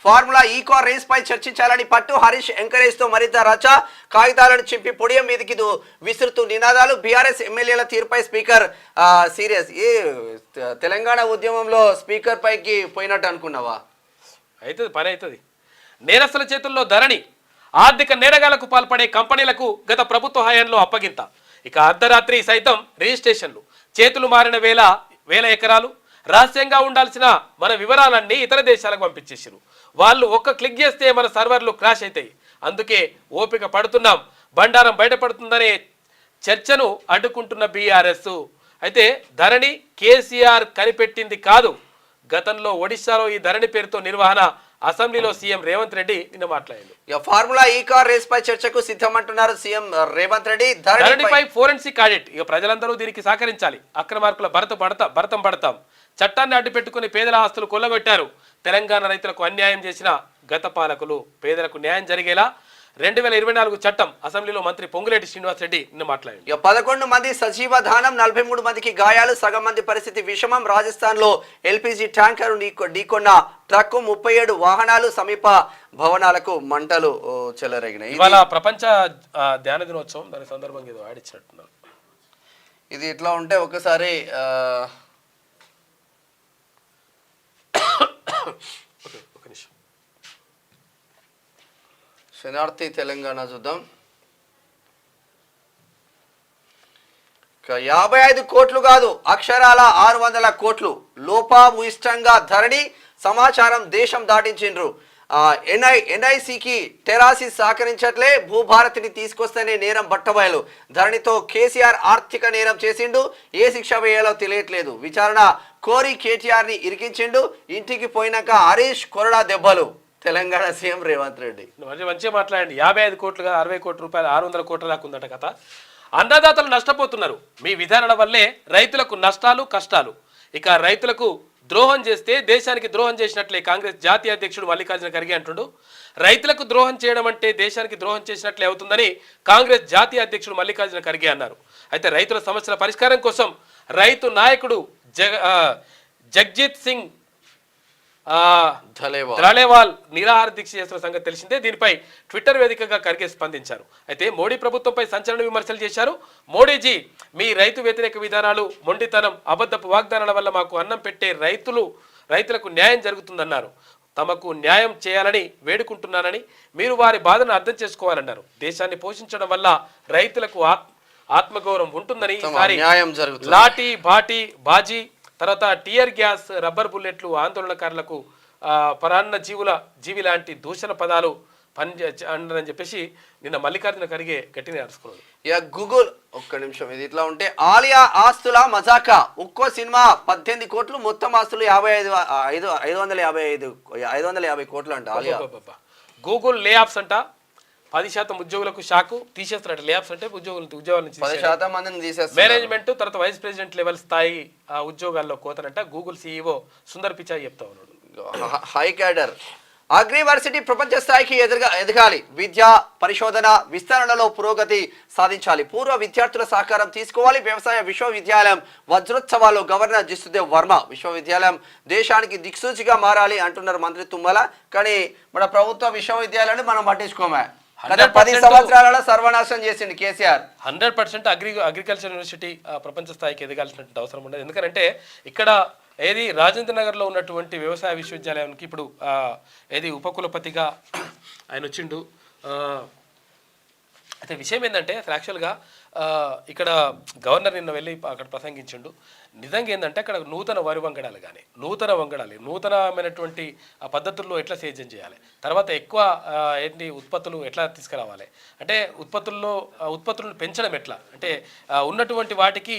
ఫార్ములా ఈ కార్ రేస్ పై చర్చించాలని పట్టు. హరీష్ ఎంకరేజ్ తో మరింత రచ. కాగితాలను చింపి పొడియం మీదకి విసురుతూ నినాదాలు. బీఆర్ఎస్ ఎమ్మెల్యేల తీరుపై స్పీకర్ సీరియస్. ఏ తెలంగాణ ఉద్యమంలో స్పీకర్ పైకి పోయినట్టు అనుకున్నావా?
అవుతుంది, పని అవుతుంది. నేరస్తుల చేతుల్లో ధరణి. ఆర్థిక నేరగాలకు పాల్పడే కంపెనీలకు గత ప్రభుత్వ హయాంలో అప్పగింత. ఇక అర్ధరాత్రి సైతం రిజిస్ట్రేషన్లు. చేతులు మారిన వేల ఎకరాలు. రహస్యంగా ఉండాల్సిన మన వివరాలన్నీ ఇతర దేశాలకు పంపించేసారు. వాళ్ళు ఒక్క క్లిక్ చేస్తే మన సర్వర్లు క్రాష్ అవుతాయి. అందుకే ఓపిక పడుతున్నాం. బండారం బయటపడుతుందనే చర్చను అడ్డుకుంటున్న బీఆర్ఎస్. అయితే ధరణి కేసీఆర్ కనిపెట్టింది కాదు. గతంలో ఒడిశాలో ఈ ధరణి పేరుతో నిర్వహణ అసెంబ్లీలో సీఎం రేవంత్ రెడ్డి నిన్న మాట్లాడారు.
ఇక ఫార్ములా ఈ కార్ రేస్ పై చర్చకు సిద్ధమంటున్నారు సీఎం రేవంత్ రెడ్డి.
ధరణిపై ఫోరెన్సిక్ ఆడిట్. ఇక ప్రజలందరూ దీనికి సహకరించాలి. అక్రమార్కుల భరతం పడతాం. చట్టాన్ని అడ్డు పెట్టుకుని పేదల ఆస్తులు కొల్లగొట్టారు. తెలంగాణ రైతులకు అన్యాయం చేసిన గత పాలకులు పేదలకు న్యాయం జరిగేలా 2024 చట్టం. అసెంబ్లీలో మంత్రి పొంగులేటి శ్రీనివాస్ రెడ్డి నిన్న మాట్లాడారు.
11 మంది సజీవ దానం, 43 మందికి గాయాలు, సగం మంది పరిస్థితి విషమం. రాజస్థాన్ లో ఎల్పిజి ట్యాంకర్ ఢీకొన్న ట్రక్కు, 37 వాహనాలు, సమీప భవనాలకు మంటలు చెలరేగినాయి.
ఇవాళ ప్రపంచ ధ్యాన దినోత్సవం, దాని సందర్భంగా ఏదో ఆడిచ్చినట్టున్నారు.
ఇది ఎట్లా ఉంటే ఒకసారి
ఒక నిమిషం.
శనార్థి తెలంగాణ చూద్దాం. 55 కోట్లు కాదు, అక్షరాల 600 కోట్లు. లోపాభూయిష్టంగా ధరణి సమాచారం దేశం దాటించిండ్రు. ఎన్ఐసికి టెరాసి సహకరించట్లే, భూభారతిని తీసుకొస్తేనే నేరం బట్టబయలు. ధరణితో కేసీఆర్ ఆర్థిక నేరం చేసిండు, ఏ శిక్ష వేయాలో తెలియట్లేదు. విచారణ కోరి కేటీఆర్ ని ఇరికించిండు, ఇంటికి పోయినాక హరీష్ కొరడా దెబ్బలు. తెలంగాణ సీఎం రేవంత్ రెడ్డి
మంచిగా మాట్లాడండి. 55 కోట్లుగా 60 కోట్ల రూపాయలు, 600 కోట్ల దాకా ఉందట కథ. అన్నదాతలు నష్టపోతున్నారు. మీ విధానాల వల్లే రైతులకు నష్టాలు కష్టాలు. ఇక రైతులకు ద్రోహం చేస్తే దేశానికి ద్రోహం చేసినట్లే కాంగ్రెస్ జాతీయ అధ్యక్షుడు మల్లికార్జున ఖర్గే అంటుండు. రైతులకు ద్రోహం చేయడం అంటే దేశానికి ద్రోహం చేసినట్లే అవుతుందని కాంగ్రెస్ జాతీయ అధ్యక్షుడు మల్లికార్జున ఖర్గే అన్నారు. అయితే రైతుల సమస్యల పరిష్కారం కోసం రైతు నాయకుడు జగ్జీత్ సింగ్ ధలేవాల్ నిరాహార దీక్ష చేస్తున్న సంగతి తెలిసిందే. దీనిపై ట్విట్టర్ వేదికగా ఖర్గే స్పందించారు. అయితే మోడీ ప్రభుత్వంపై సంచలన విమర్శలు చేశారు. మోడీజీ, మీ రైతు వ్యతిరేక విధానాలు, మొండితనం, అబద్ధపు వాగ్దానాల వల్ల మాకు అన్నం పెట్టే రైతులకు న్యాయం జరుగుతుందన్నారు. తమకు న్యాయం చేయాలని వేడుకుంటున్నానని, మీరు వారి బాధను అర్థం చేసుకోవాలన్నారు. దేశాన్ని పోషించడం వల్ల రైతులకు ఆత్మగౌరవం ఉంటుందని, లాఠీ బాజీ తర్వాత టియర్ గ్యాస్, రబ్బర్ బుల్లెట్లు ఆందోళనకారులకు పరాన్న జీవి లాంటి దూషణ పదాలు అని చెప్పేసి నిన్న మల్లికార్జున ఖర్గే గట్టిగా అరుచుకున్నాడు.
ఇక గూగుల్ ఒక్క నిమిషం, ఇది ఇట్లా ఉంటే ఆలియా ఆస్తుల మజాకా. ఒక్కో సినిమా 18 కోట్లు, మొత్తం ఆస్తులు 550 కోట్లు అంట. ఆలియా
గూగుల్ లే ఆఫ్స్ అంట. 10% ఉద్యోగులకు షాకు, తీసేస్తున్నట్టు. లే ఆఫ్స్ అంటే ఉద్యోగాల నుంచి
10% మందిని తీసేస్తారు.
మేనేజ్మెంట్ తర్వాత వైస్ ప్రెసిడెంట్ లెవెల్ స్థాయి ఉద్యోగాల్లో కోతనంట. గూగుల్ సీఈఓ సుందర్ పిచాయ్ చెప్తా ఉన్నాడు.
హై క్యాడర్ అగ్రివర్సిటీ ప్రపంచ స్థాయికి ఎదగాలి. విద్యా పరిశోధన విస్తరణలో పురోగతి సాధించాలి. పూర్వ విద్యార్థుల సహకారం తీసుకోవాలి. వ్యవసాయ విశ్వవిద్యాలయం వజ్రోత్సవాల్లో గవర్నర్ జిష్ణుదేవ్ వర్మ. విశ్వవిద్యాలయం దేశానికి దిక్సూచిగా మారాలి అంటున్నారు మంత్రి తుమ్మల. కానీ మన ప్రభుత్వ విశ్వవిద్యాలయాన్ని మనం పట్టించుకోమే. 10 సంవత్సరాలలో సర్వనాశనం చేసింది కేసీఆర్.
100% అగ్రికల్చర్ యూనివర్సిటీ ప్రపంచ స్థాయికి ఎదగాల్సినటువంటి అవసరం ఉండదు. ఎందుకంటే ఇక్కడ ఏది రాజేంద్ర నగర్లో ఉన్నటువంటి వ్యవసాయ విశ్వవిద్యాలయానికి ఇప్పుడు ఏది ఉపకులపతిగా ఆయన వచ్చిండు. అయితే విషయం ఏంటంటే అసలు యాక్చువల్గా ఇక్కడ గవర్నర్ నిన్న వెళ్ళి అక్కడ ప్రసంగించిండు. నిజంగా ఏంటంటే అక్కడ నూతన వరి వంగడాలు కానీ నూతనమైనటువంటి పద్ధతుల్లో ఎట్లా సేద్యం చేయాలి, తర్వాత ఎక్కువ ఉత్పత్తులు ఎట్లా తీసుకురావాలి, అంటే ఉత్పత్తులను పెంచడం ఎట్లా, అంటే ఉన్నటువంటి వాటికి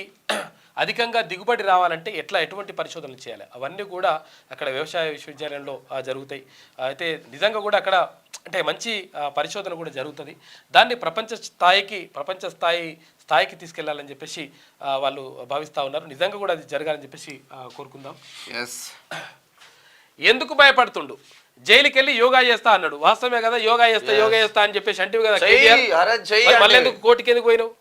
అధికంగా దిగుబడి రావాలంటే ఎటువంటి పరిశోధనలు చేయాలి, అవన్నీ కూడా అక్కడ వ్యవసాయ విశ్వవిద్యాలయంలో జరుగుతాయి. అయితే నిజంగా కూడా అక్కడ అంటే మంచి పరిశోధన కూడా జరుగుతుంది. దాన్ని ప్రపంచ స్థాయికి తీసుకెళ్లాలని చెప్పేసి వాళ్ళు భావిస్తూ ఉన్నారు. నిజంగా కూడా అది జరగాలని చెప్పేసి కోరుకుందాం. ఎందుకు భయపడుతుండు? జైలుకి వెళ్ళి యోగా చేస్తా అన్నాడు. వాస్తవమే కదా, యోగా చేస్తా అని చెప్పేసి అంటే కదా, మళ్ళీ ఎందుకు కోర్టుకి ఎందుకు పోయినావు?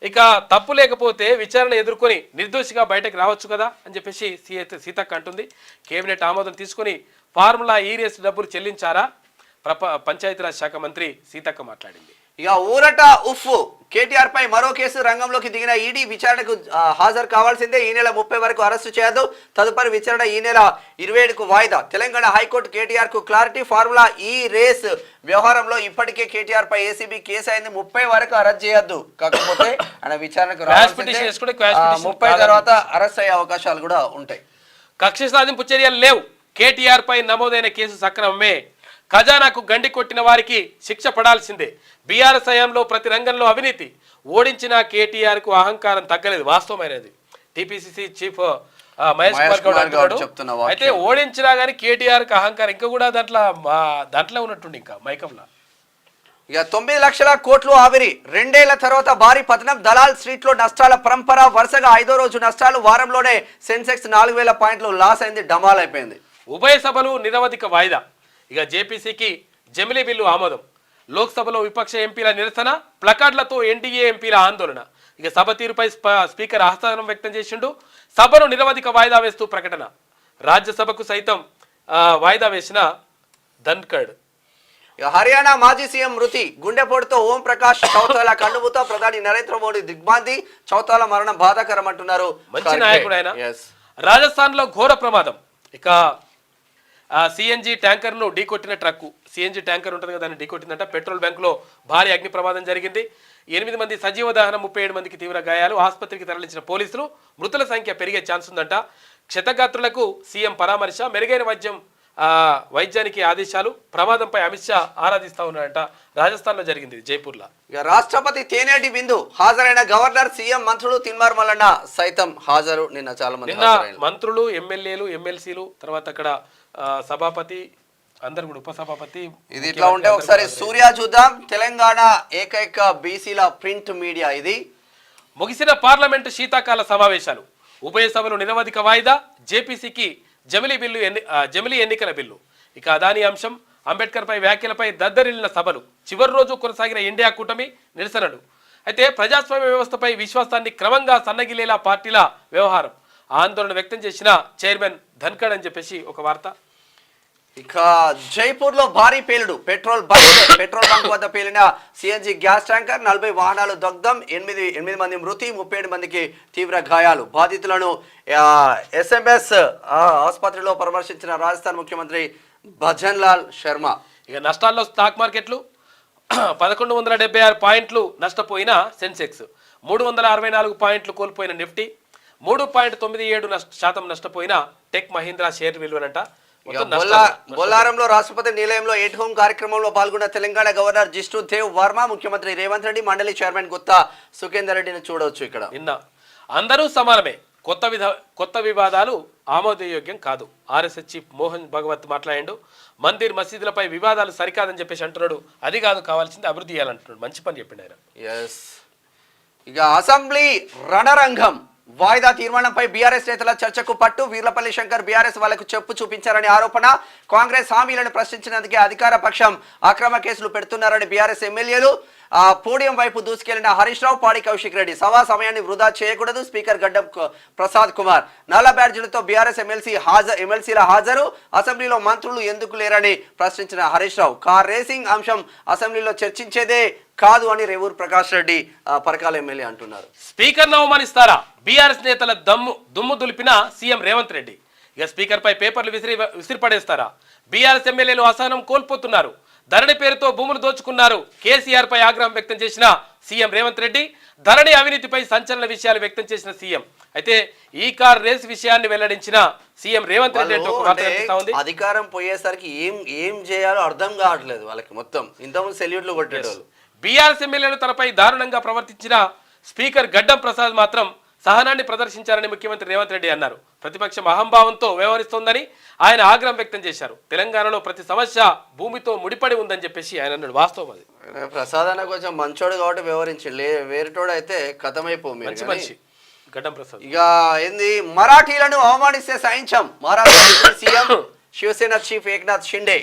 ఇక తప్పు లేకపోతే విచారణ ఎదుర్కొని నిర్దోషిగా బయటకు రావచ్చు కదా అని చెప్పేసి సీతక్క అంటుంది. కేబినెట్ ఆమోదం తీసుకుని ఫార్ములా ఈ రేస్ డబ్బులు చెల్లించారా? పంచాయతీరాజ్ శాఖ మంత్రి సీతక్క మాట్లాడింది.
ఇక ఊరట ఉఫ్, కేటీఆర్ పై మరో కేసు రంగంలోకి దిగిన ఈడీ విచారణకు హాజరు కావాల్సిందే. ఈ నెల 30 వరకు అరెస్టు చేయదు. తదుపరి విచారణ ఈ నెల 27కు వాయిదా. తెలంగాణ హైకోర్టు కేటీఆర్ కు క్లారిటీ. ఫార్ములా ఈ రేస్ వ్యవహారంలో ఇప్పటికే కేటీఆర్ పై ఏసీబీ కేసు అయింది. 30 వరకు అరెస్ట్ చేయొద్దు, కాకపోతే ఆయన విచారణకు 30 తర్వాత అరెస్ట్ అయ్యే అవకాశాలు కూడా ఉంటాయి.
కక్ష సాధింపు చర్యలు లేవు. కేటీఆర్ పై నమోదైన కేసు సక్రమమే. ఖజానాకు గండి కొట్టిన వారికి శిక్ష పడాల్సిందే. బీఆర్ఎస్ హయాంలో ప్రతి రంగంలో అవినీతి. ఓడించిన కేటీఆర్కు అహంకారం తగ్గలేదు. వాస్తవమైనది. టీపీసీసీ చీఫ్ మహేష్ కుమార్ గౌడ్ అంటున్నాడు.
చెప్తున్న వాక్యం.
అయితే ఓడించినా గానీ కేటీఆర్ కి అహంకారం ఇంకా కూడా దాంట్లో ఉన్నట్టుండి ఇంకా మైకంలో.
ఇక 9 లక్షల కోట్లు ఆవిరి, 2 ఏళ్ల తర్వాత భారీ పతనం, దలాల్ స్ట్రీట్ లో నష్టాల పరంపర, వరుసగా 5వ రోజు నష్టాలు, వారంలోనే సెన్సెక్స్ 4000 పాయింట్లు లాస్ అయింది, డమాల్ అయిపోయింది.
ఉభయ సభలు నిరవధిక వాయిదా. ఇక జేపీసీకి జమిలీ బిల్లు ఆమోదం, లోక్సభలో విపక్ష ఎంపీల నిరసన, ప్లకార్డులతో ఎన్డీఏ ఎంపీల ఆందోళన. ఇక సభ తీరుపై స్పీకర్ అసహనం వ్యక్తం చేసిండు. సభను నిరవధిక వాయిదా వేస్తూ ప్రకటన. రాజ్యసభకు సైతం వాయిదా వేసిన ధన్ఖడ్.
హర్యానా మాజీ సీఎం మృతి, గుండెపోటుతో ఓం ప్రకాష్ చౌతాలా కన్నుమూత, ప్రధాని నరేంద్ర మోడీ దిగ్భ్రాంతి, చౌతాలా మరణం బాధాకరం అంటున్నారు.
మంచి నాయకుడు ఆయన. రాజస్థాన్ లో ఘోర ప్రమాదం. ఇక సిఎన్జి ట్యాంకర్ ను ఢీకొట్టిన ట్రక్కు, సిఎన్జి ట్యాంకర్ ఉంటుంది కదా, దాన్ని ఢీకొట్టిందంట. పెట్రోల్ బ్యాంక్ లో భారీ అగ్ని ప్రమాదం జరిగింది. 8 మంది సజీవ దహనం, 37 మందికి తీవ్ర గాయాలు. ఆసుపత్రికి తరలించిన పోలీసులు. మృతుల సంఖ్య పెరిగే ఛాన్స్ ఉందంట. క్షతగాత్రులకు సీఎం పరామర్శ, మెరుగైన వైద్యానికి ఆదేశాలు. ప్రమాదంపై అమిత్ షా ఆరాధిస్తా ఉన్నారంట. రాజస్థాన్ లో జరిగింది, జైపూర్ లో.
ఇక రాష్ట్రపతి తేనేటి బిందు, హాజరైన గవర్నర్, సీఎం, మంత్రులు, తిన్మార్ మల్లన్న సైతం హాజరు. నిన్న చాలా మంది
మంత్రులు, ఎమ్మెల్యేలు, ఎమ్మెల్సీలు, తర్వాత అక్కడ సభాపతి, అందరు కూడా ఉపసభాపతి.
ఇది ఇట్లా ఉంటే ఒకసారి సూర్య చూద్దాం. తెలంగాణ ఏకైక బీసీల ప్రింట్ మీడియా ఇది.
ముగిసిన పార్లమెంటు శీతాకాల సమావేశాలు, ఉభయ సభలు నిరవధిక వాయిదా, జేపీసీకి జమిలీ ఎన్నికల బిల్లు. ఇక అదాని అంశం, అంబేద్కర్ పై వ్యాఖ్యలపై దద్దరిల్లిన సభలు, చివరి రోజు కొనసాగిన ఇండియా కూటమి నిరసనలు. అయితే ప్రజాస్వామ్య వ్యవస్థపై విశ్వాసాన్ని క్రమంగా సన్నగిలేలా పార్టీల వ్యవహారం, ఆందోళన వ్యక్తం చేసిన చైర్మన్ ధన్ఖడ్ అని చెప్పేసి ఒక వార్త.
ఇక జైపూర్ లో భారీ పేలుడు, పెట్రోల్ బంక్ వద్ద పేలిన సిఎన్జి గ్యాస్ ట్యాంకర్, 40 వాహనాలు దగ్ధం, 8 మంది మృతి, 37 మందికి తీవ్ర గాయాలు. బాధితులను ఎస్ఎంఎస్ ఆసుపత్రిలో పరామర్శించిన రాజస్థాన్ ముఖ్యమంత్రి భజన్ లాల్ శర్మ.
ఇక నష్టాల్లో స్టాక్ మార్కెట్లు, 1176 పాయింట్లు నష్టపోయిన సెన్సెక్స్, 364 పాయింట్లు కోల్పోయిన నిఫ్టీ, 3.97% నష్టపోయిన టెక్ మహీంద్రా షేర్ విలువనంట.
బొల్లారంలో రాష్ట్రపతి నిలయంలో ఎట్ హోమ్ కార్యక్రమంలో పాల్గొన్న తెలంగాణ గవర్నర్ జిష్ణు దేవ్ వర్మ, ముఖ్యమంత్రి రేవంత్ రెడ్డి, మండలి చైర్మన్ గుత్తా సుఖేందర్ రెడ్డిని చూడవచ్చు. ఇక్కడ
నిన్న అందరూ సమానమే, కొత్త వివాదాలు ఆమోదయోగ్యం కాదు. ఆర్ఎస్ఎస్ చీఫ్ మోహన్ భగవత్ మాట్లాడాడు. మందిర్ మసీదులపై వివాదాలు సరికాదని చెప్పేసి అంటున్నాడు. అది కాదు, కావాల్సింది అభివృద్ధి చేయాలంటున్నాడు. మంచి పని చెప్పిండు ఆయన.
ఇక అసెంబ్లీ రణరంగం, వాయిదా తీర్మానంపై బీఆర్ఎస్ నేతల చర్చకు పట్టు, వీర్లపల్లి శంకర్ బీఆర్ఎస్ వాళ్లకు చెప్పు చూపించారని ఆరోపణ. కాంగ్రెస్ హామీలను ప్రశ్నించినందుకే అధికార పక్షం అక్రమ కేసులు పెడుతున్నారని బీఆర్ఎస్ ఎమ్మెల్యేలు. పోడియం వైపు దూసుకెళ్లిన హరీష్ రావు, పాడి కౌశిక్ రెడ్డి. సభా సమయాన్ని వృధా చేయకూడదు, స్పీకర్ గడ్డం ప్రసాద్ కుమార్. నల్ల బ్యాడ్జీలతో బీఆర్ఎస్ ఎమ్మెల్సీల హాజరు, అసెంబ్లీలో మంత్రులు ఎందుకు లేరని ప్రశ్నించిన హరీష్ రావు. కార్ రేసింగ్ అంశం అసెంబ్లీలో చర్చించేదే కాదు అని రేవూరు ప్రకాష్ రెడ్డి పరకాల ఎమ్మెల్యే అంటున్నారు.
స్పీకర్ అవమానిస్తారా? బీఆర్ఎస్ నేతల దుమ్ము దులిపిన సీఎం రేవంత్ రెడ్డి. ఇక స్పీకర్ పై పేపర్లు విసిరిపడేస్తారా? బీఆర్ఎస్ ఎమ్మెల్యేలు అసహనం కోల్పోతున్నారు. ధరణి పేరుతో భూములు దోచుకున్నారు. కేసీఆర్ పై ఆగ్రహం వ్యక్తం చేసిన సీఎం రేవంత్ రెడ్డి. ధరణి అవినీతిపై సంచలన విషయాలు వ్యక్తం చేసిన సీఎం. అయితే ఈ కార్ రేస్ విషయాన్ని వెల్లడించిన సీఎం రేవంత్ రెడ్డి
అధికారం పోయేసరికి ఏం చేయాలో అర్థం కావట్లేదు వాళ్ళకి. మొత్తం ఇంతకుముందు సెల్యూట్లు కొట్టేవాళ్ళు.
బీఆర్ఎస్ ఎమ్మెల్యేలు తనపై దారుణంగా ప్రవర్తించిన స్పీకర్ గడ్డం ప్రసాద్ మాత్రం సహనాన్ని ప్రదర్శించారని ముఖ్యమంత్రి రేవంత్ రెడ్డి అన్నారు. ప్రతిపక్షం అహంభావంతో వ్యవహరిస్తోందని ఆయన ఆగ్రహం వ్యక్తం చేశారు. తెలంగాణలో ప్రతి సమస్య భూమితో ముడిపడి ఉందని చెప్పేసి ఆయన అన్నాడు. వాస్తవం అది.
ప్రసాద్ అన్న కొంచెం మంచోడు కాబట్టి వ్యవహరించి, వేరేటోడు అయితే కథమైపో
మనిషి గడ్డం ప్రసాద్.
ఇక ఏంది, మరాఠీలను అవమానిస్తే సహించాం, మహారాష్ట్ర సీఎం శివసేన చీఫ్ ఏక్నాథ్ షిండే.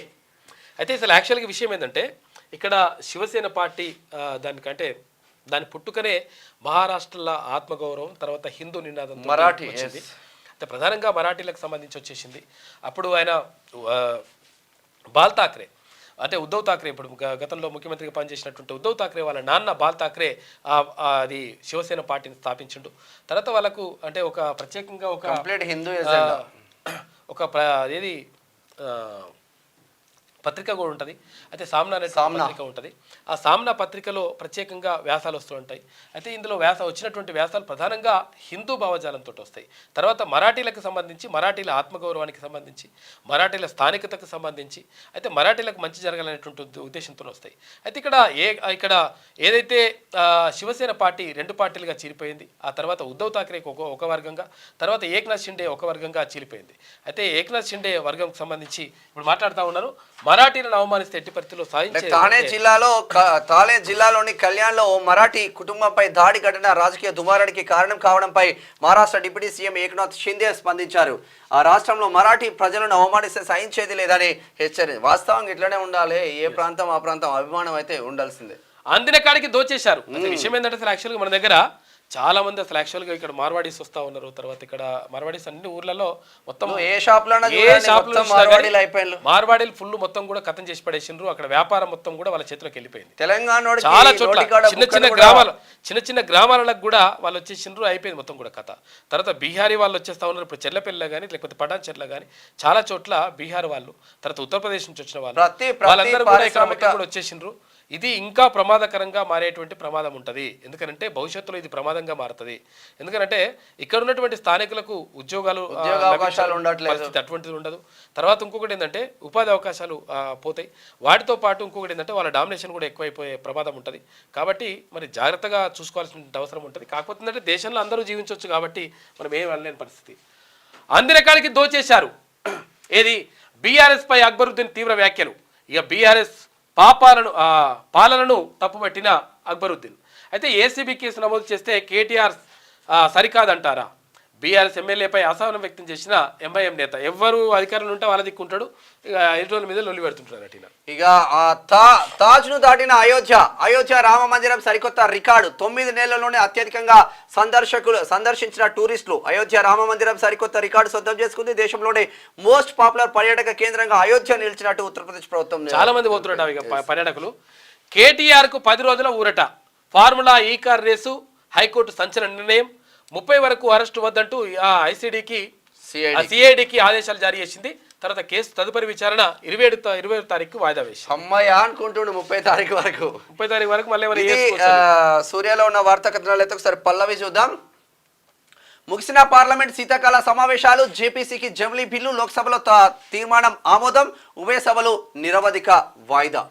అయితే అసలు యాక్చువల్గా విషయం ఏంటంటే, ఇక్కడ శివసేన పార్టీ దానికంటే దాని పుట్టుకనే మహారాష్ట్రలో ఆత్మగౌరవం, తర్వాత హిందూ నినాదం
మరాఠీ
వచ్చింది. అంటే ప్రధానంగా మరాఠీలకు సంబంధించి వచ్చేసింది. అప్పుడు ఆయన బాల్ ఠాక్రే, అంటే ఉద్ధవ్ ఠాక్రే, ఇప్పుడు గతంలో ముఖ్యమంత్రిగా పనిచేసినటువంటి ఉద్ధవ్ ఠాక్రే వాళ్ళ నాన్న బాల్ ఠాక్రే అది శివసేన పార్టీని స్థాపించిండు. తర్వాత వాళ్ళకు అంటే ఒక ప్రత్యేకంగా ఒక
హిందూ
పత్రిక కూడా ఉంటుంది. అయితే సామ్నా అనే పత్రిక ఉంటుంది. ఆ సామ్నా పత్రికలో ప్రత్యేకంగా వ్యాసాలు వస్తూ ఉంటాయి. అయితే ఇందులో వచ్చినటువంటి వ్యాసాలు ప్రధానంగా హిందూ భావజాలంతో వస్తాయి. తర్వాత మరాఠీలకు సంబంధించి, మరాఠీల ఆత్మగౌరవానికి సంబంధించి, మరాఠీల స్థానికతకు సంబంధించి, అయితే మరాఠీలకు మంచి జరగాలనేటువంటి ఉద్దేశంతో వస్తాయి. అయితే ఇక్కడ ఏదైతే శివసేన పార్టీ 2 పార్టీలుగా చీలిపోయింది. ఆ తర్వాత ఉద్ధవ్ ఠాక్రేకి ఒక వర్గంగా, తర్వాత ఏక్నాథ్ షిండే ఒక వర్గంగా చీలిపోయింది. అయితే ఏక్నాథ్ షిండే వర్గంకి సంబంధించి ఇప్పుడు మాట్లాడుతూ ఉన్నారు. మరాఠీలను అవమానిస్తే ఎట్టి పరిస్థితుల్లో సాధించే
థానే జిల్లాలోని కళ్యాణ్లో ఓ మరాఠీ కుటుంబంపై దాడి ఘటన రాజకీయ దుమారానికి కారణం కావడంపై మహారాష్ట్ర డిప్యూటీ సీఎం ఏక్నాథ్ షిండే స్పందించారు. ఆ రాష్ట్రంలో మరాఠీ ప్రజలను అవమానిస్తే సహించేది లేదని హెచ్చరించారు. వాస్తవంగా ఇట్లనే ఉండాలి, ఏ ప్రాంతం ఆ ప్రాంతం అభిమానం అయితే ఉండాల్సిందే.
అందిన కాడికి దోచేశారు. విషయం ఏంటంటే అసలు యాక్చువల్గా మన దగ్గర చాలా మంది అసలు యాక్చువల్గా ఇక్కడ మార్వాడీస్ వస్తూ ఉన్నారు. తర్వాత ఇక్కడ మార్వాడీస్ అన్ని ఊర్లలో మొత్తం మార్వాడీలు ఫుల్ మొత్తం కూడా కథం చేసి పడేసిండ్రు. అక్కడ వ్యాపారం మొత్తం కూడా వాళ్ళ చేతిలోకి వెళ్ళిపోయింది.
తెలంగాణ
చాలా చోట్ల చిన్న చిన్న గ్రామాలకు కూడా వాళ్ళు వచ్చేసిండ్రు. అయిపోయింది మొత్తం కూడా కథ. తర్వాత బీహారీ వాళ్ళు వచ్చేస్తా ఉన్నారు. ఇప్పుడు చెర్లపల్లిలో కానీ లేకపోతే పటాన్చెర్ల కానీ చాలా చోట్ల బీహార్ వాళ్ళు, తర్వాత ఉత్తరప్రదేశ్ నుంచి వచ్చిన వాళ్ళు, వాళ్ళందరూ కూడా ఇక్కడ మొత్తం కూడా వచ్చేసిండ్రు. ఇది ఇంకా ప్రమాదకరంగా మారేటువంటి ప్రమాదం ఉంటుంది. ఎందుకంటే భవిష్యత్తులో ఇది ప్రమాదంగా మారుతుంది. ఎందుకంటే ఇక్కడ ఉన్నటువంటి స్థానికులకు
అవకాశాలు ఉండట్లేదు,
అటువంటిది ఉండదు. తర్వాత ఇంకొకటి ఏంటంటే ఉపాధి అవకాశాలు పోతాయి. వాటితో పాటు ఇంకొకటి ఏంటంటే వాళ్ళ డామినేషన్ కూడా ఎక్కువైపోయే ప్రమాదం ఉంటుంది. కాబట్టి మరి జాగ్రత్తగా చూసుకోవాల్సిన అవసరం ఉంటుంది. కాకపోతే ఏంటంటే దేశంలో అందరూ జీవించవచ్చు కాబట్టి మనం ఏం వెళ్ళలేని పరిస్థితి. అందిన కాడికి దోచేశారు. ఏది బీఆర్ఎస్ పై అక్బరుద్దీన్ తీవ్ర వ్యాఖ్యలు. ఇక బీఆర్ఎస్ పాలనను తప్పుపట్టిన అక్బరుద్దీన్. అయితే ఏసీబీ కేసు నమోదు చేస్తే కేటీఆర్ సరికాదంటారా? బీఆర్ఎస్ ఎమ్మెల్యేపై అసహనం వ్యక్తం చేసిన ఎంఐఎం నేత. ఎవరు అధికారులు ఉంటే వాళ్ళ దిక్కుంటాడు. ఇక ఎదుటి మీద లొల్లి పెడుతుంటారు అటు.
ఇక తాజ్ను దాటిన అయోధ్య రామ మందిరం సరికొత్త రికార్డు. 9 నెలల్లోనే అత్యధికంగా సందర్శించిన టూరిస్టులు. అయోధ్య రామ మందిరం సరికొత్త రికార్డు సొంతం చేసుకుంది. దేశంలోనే మోస్ట్ పాపులర్ పర్యాటక కేంద్రంగా అయోధ్య నిలిచినట్టు ఉత్తరప్రదేశ్ ప్రభుత్వం.
చాలా మంది పోతున్నట్టు పర్యాటకులు. కేటీఆర్ కు 10 రోజుల ఊరట. ఫార్ములా ఈ కార్ రేసు హైకోర్టు సంచలన నిర్ణయం. 30 వరకు అరెస్టు వద్దంటూ సిఐడికి ఆదేశాలు జారీ చేసింది. తర్వాత కేసు తదుపరి విచారణ 27 తారీఖు వాయిదా వేసి
అమ్మాయి అనుకుంటుండు 30 తారీఖు వరకు
మళ్ళీ
సూర్యలో ఉన్న వార్తా కథనాలు అయితే ఒకసారి పల్లవి చూద్దాం. ముగిసిన పార్లమెంట్ శీతాకాల సమావేశాలు. జేపీసీకి జమిలీ బిల్లు. లోక్సభలో తీర్మానం ఆమోదం. ఉభయ సభలు నిరవధిక వాయిదా.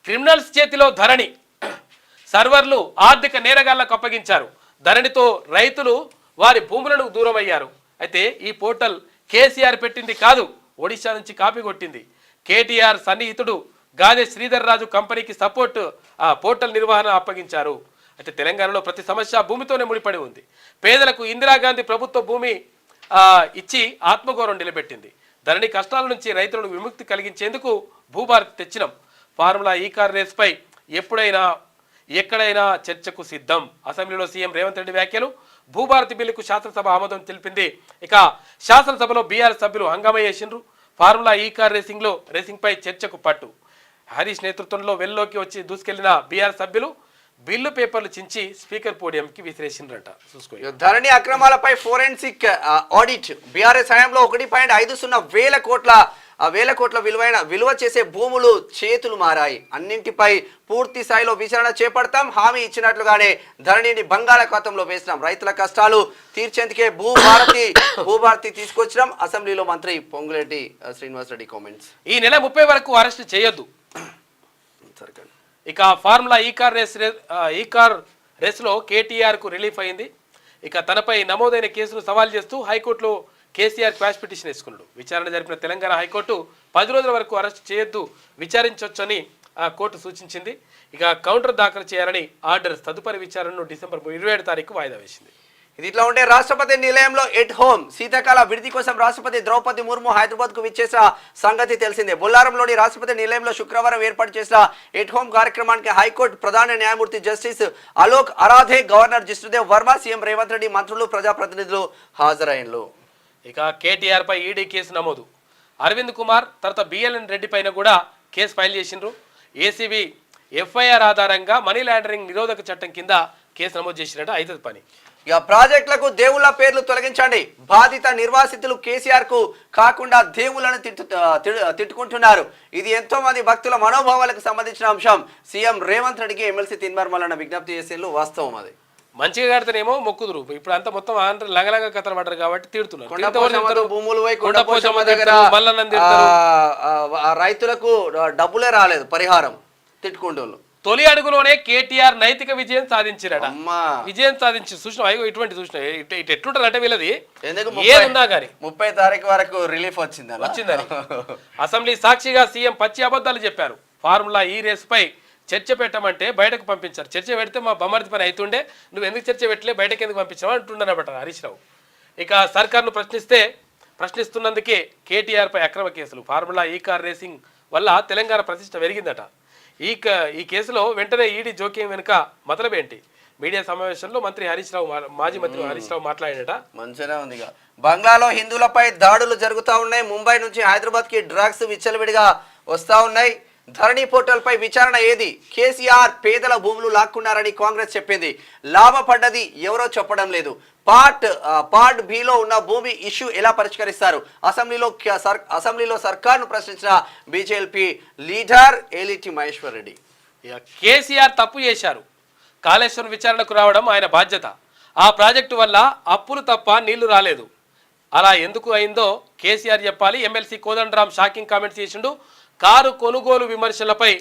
క్రిమినల్స్ చేతిలో ధరణి. సర్వర్లు ఆర్థిక నేరగాళ్లకు అప్పగించారు. ధరణితో రైతులు వారి భూములను దూరమయ్యారు. అయితే ఈ పోర్టల్ కేసీఆర్ పెట్టింది కాదు, ఒడిశా నుంచి కాపీ కొట్టింది. కేటీఆర్ సన్నిహితుడు గాదే శ్రీధర్ రాజు కంపెనీకి పోర్టల్ నిర్వహణ అప్పగించారు. అయితే తెలంగాణలో ప్రతి సమస్య భూమితోనే ముడిపడి ఉంది. పేదలకు ఇందిరాగాంధీ ప్రభుత్వ భూమి ఇచ్చి ఆత్మగౌరవం నిలబెట్టింది. ధరణి కష్టాల నుంచి రైతులకు విముక్తి కలిగించేందుకు భూభారతి తెచ్చినాం. ఫార్ములా ఈ కార్ రేస్పై ఎక్కడైనా చర్చకు సిద్ధం. అసెంబ్లీలో సీఎం రేవంత్ రెడ్డి వ్యాఖ్యలు. భూభారతి బిల్లుకు శాసనసభ ఆమోదం తెలిపింది. ఇక శాసనసభలో బీఆర్ఎస్ సభ్యులు హంగామా చేసిండ్రు. ఫార్ములా ఈ కార్ రేసింగ్ పై చర్చకు పట్టు. హరీష్ నేతృత్వంలో వెల్లోకి వచ్చి దూసుకెళ్లిన బీఆర్ఎస్ సభ్యులు బిల్లు పేపర్లు చించి స్పీకర్ పోడియంకి విసిరేసిండ్రట. చూసుకో.
ధరణి అక్రమాలపై ఫోరెన్సిక్ ఆడిట్. బీఆర్ఎస్ హయాంలో 1.50 వేల కోట్ల విలువ చేసే భూములు చేతులు మారాయి. అన్నింటిపై పూర్తి స్థాయిలో విచారణ చేపడతాం. హామీ ఇచ్చినట్లుగానే ధరణిని బంగాళాఖాతంలో వేసినాం. రైతుల కష్టాలు తీర్చేందుకే భూభారతి తీసుకొచ్చినాం. అసెంబ్లీలో మంత్రి పొంగులేటి శ్రీనివాసరెడ్డి కామెంట్స్.
ఈ నెల 30 వరకు అరెస్ట్ చేయొద్దు. ఇక ఫార్ములా ఈ కార్ రేసులో కేటీఆర్ కు రిలీఫ్ అయింది. ఇక తనపై నమోదైన కేసును సవాల్ చేస్తూ హైకోర్టులో కేసీఆర్ క్వాష్ పిటిషన్ వేసుకున్నాడు. విచారణ జరిపిన తెలంగాణ హైకోర్టు 10 రోజుల వరకు అరెస్ట్ చేయొద్దు, విచారించవచ్చని కోర్టు సూచించింది. ఇక కౌంటర్ దాఖలు చేయాలని ఆర్డర్. తదుపరి విచారణను డిసెంబర్ 27 తారీఖు వాయిదా వేసింది.
ఇది ఇట్లా ఉంటే రాష్ట్రపతి నిలయంలో ఎట్ హోమ్ శీతాకాల విడిది కోసం రాష్ట్రపతి ద్రౌపది ముర్ము హైదరాబాద్ కు విచ్చేసిన సంగతి తెలిసిందే. బొల్లారంలోని రాష్ట్రపతి నిలయంలో శుక్రవారం ఏర్పాటు చేసిన ఎట్ హోమ్ కార్యక్రమానికి హైకోర్టు ప్రధాన న్యాయమూర్తి justice Alok Aradhe, governor Jishnu Dev Varma, CM Revanth Reddy, మంత్రులు, ప్రజాప్రతినిధులు హాజరైనలు.
ఇక కేటీఆర్ పై ఈడీ కేసు నమోదు. అరవింద్ కుమార్ తర్వాత బిఎల్ఎన్ రెడ్డి పైన కూడా కేసు ఫైల్ చేసిండ్రు. ఏసీబీ ఎఫ్ఐఆర్ ఆధారంగా మనీ లాండరింగ్ నిరోధక చట్టం కింద కేసు నమోదు చేసినట్టు అవుతుంది పని.
ఇక ప్రాజెక్టులకు దేవుళ్ళ పేర్లు తొలగించండి, బాధిత నిర్వాసితులు కేసీఆర్ కు కాకుండా దేవుళ్ళను తిట్టుకుంటున్నారు. ఇది ఎంతో మంది భక్తుల మనోభావాలకు సంబంధించిన అంశం. సీఎం రేవంత్ రెడ్డికి ఎమ్మెల్సీ తిన్మార్ మల్లన్న విజ్ఞప్తి చేసేళ్ళు వాస్తవం అది.
మంచిగా కడితేనేమో మొక్కుదురు, ఇప్పుడు అంతా మొత్తం ఆంధ్ర లంగలంగా కథలు పడ్డారు కాబట్టి తీరుతున్నారు.
భూములు పోయి కొండపోచమ్మ దగ్గర రైతులకు డబ్బులే రాలేదు పరిహారం, తిట్టుకుంటూ
తొలి అడుగులోనే కేటీఆర్ నైతిక విజయం సాధించారట. విజయం సాధించి చూసిన ఇటువంటి చూసిన ఇటు ఎట్లుంటారంటే వీళ్ళది ఏదున్నా కానీ
30 తారీఖు వరకు రిలీఫ్ వచ్చిందని
అసెంబ్లీ సాక్షిగా సీఎం పచ్చి అబద్ధాలు చెప్పారు. ఫార్ములా ఈ రేసుపై చర్చ పెట్టమంటే బయటకు పంపించారు. చర్చ పెడితే మా బొమ్మర్ది పని అవుతుండే, నువ్వు ఎందుకు చర్చ పెట్టలే, బయటకు ఎందుకు పంపించావు అంటుండనబట్ట హరీష్ రావు. ఇక సర్కార్ను ప్రశ్నిస్తున్నందుకే కేటీఆర్ పై అక్రమ కేసులు. ఫార్ములా ఈ కార్ రేసింగ్ వల్ల తెలంగాణ ప్రతిష్ట పెరిగిందట. ఈ కేసులో వెంటనే ఈడీ జోక్యం వెనుక మొదలబేంటి? మీడియా సమావేశంలో మంత్రి హరీష్ రావు, మాజీ మంత్రి హరీష్ రావు మాట్లాడాడట.
మంచిగా ఉంది. బంగ్లాలో హిందువులపై దాడులు జరుగుతూ ఉన్నాయి. ముంబై నుంచి హైదరాబాద్ కి డ్రగ్స్ విచ్చలవిడిగా వస్తూ ఉన్నాయి. ధరణి పోర్టల్ పై విచారణ ఏది? కేసీఆర్ పేదల భూములు లాక్కున్నారని కాంగ్రెస్ చెప్పింది. లాభపడ్డది ఎవరో చెప్పడం లేదు. పార్ట్ బిలో ఉన్న భూమి ఇష్యూ ఎలా పరిష్కరిస్తారు? అసెంబ్లీలో సర్కార్ను ప్రశ్నించిన బీజేపీ లీడర్ ఏలిటి మహేశ్వర్ రెడ్డి.
కేసీఆర్ తప్పు చేశారు, కాళేశ్వరం విచారణకు రావడం ఆయన బాధ్యత. ఆ ప్రాజెక్టు వల్ల అప్పులు తప్ప నీళ్లు రాలేదు. అలా ఎందుకు అయిందో కేసీఆర్ చెప్పాలి. ఎమ్మెల్సీ కోదండరాం షాకింగ్ కామెంట్స్ చేసిండు. కారు కొనుగోలు విమర్శలపై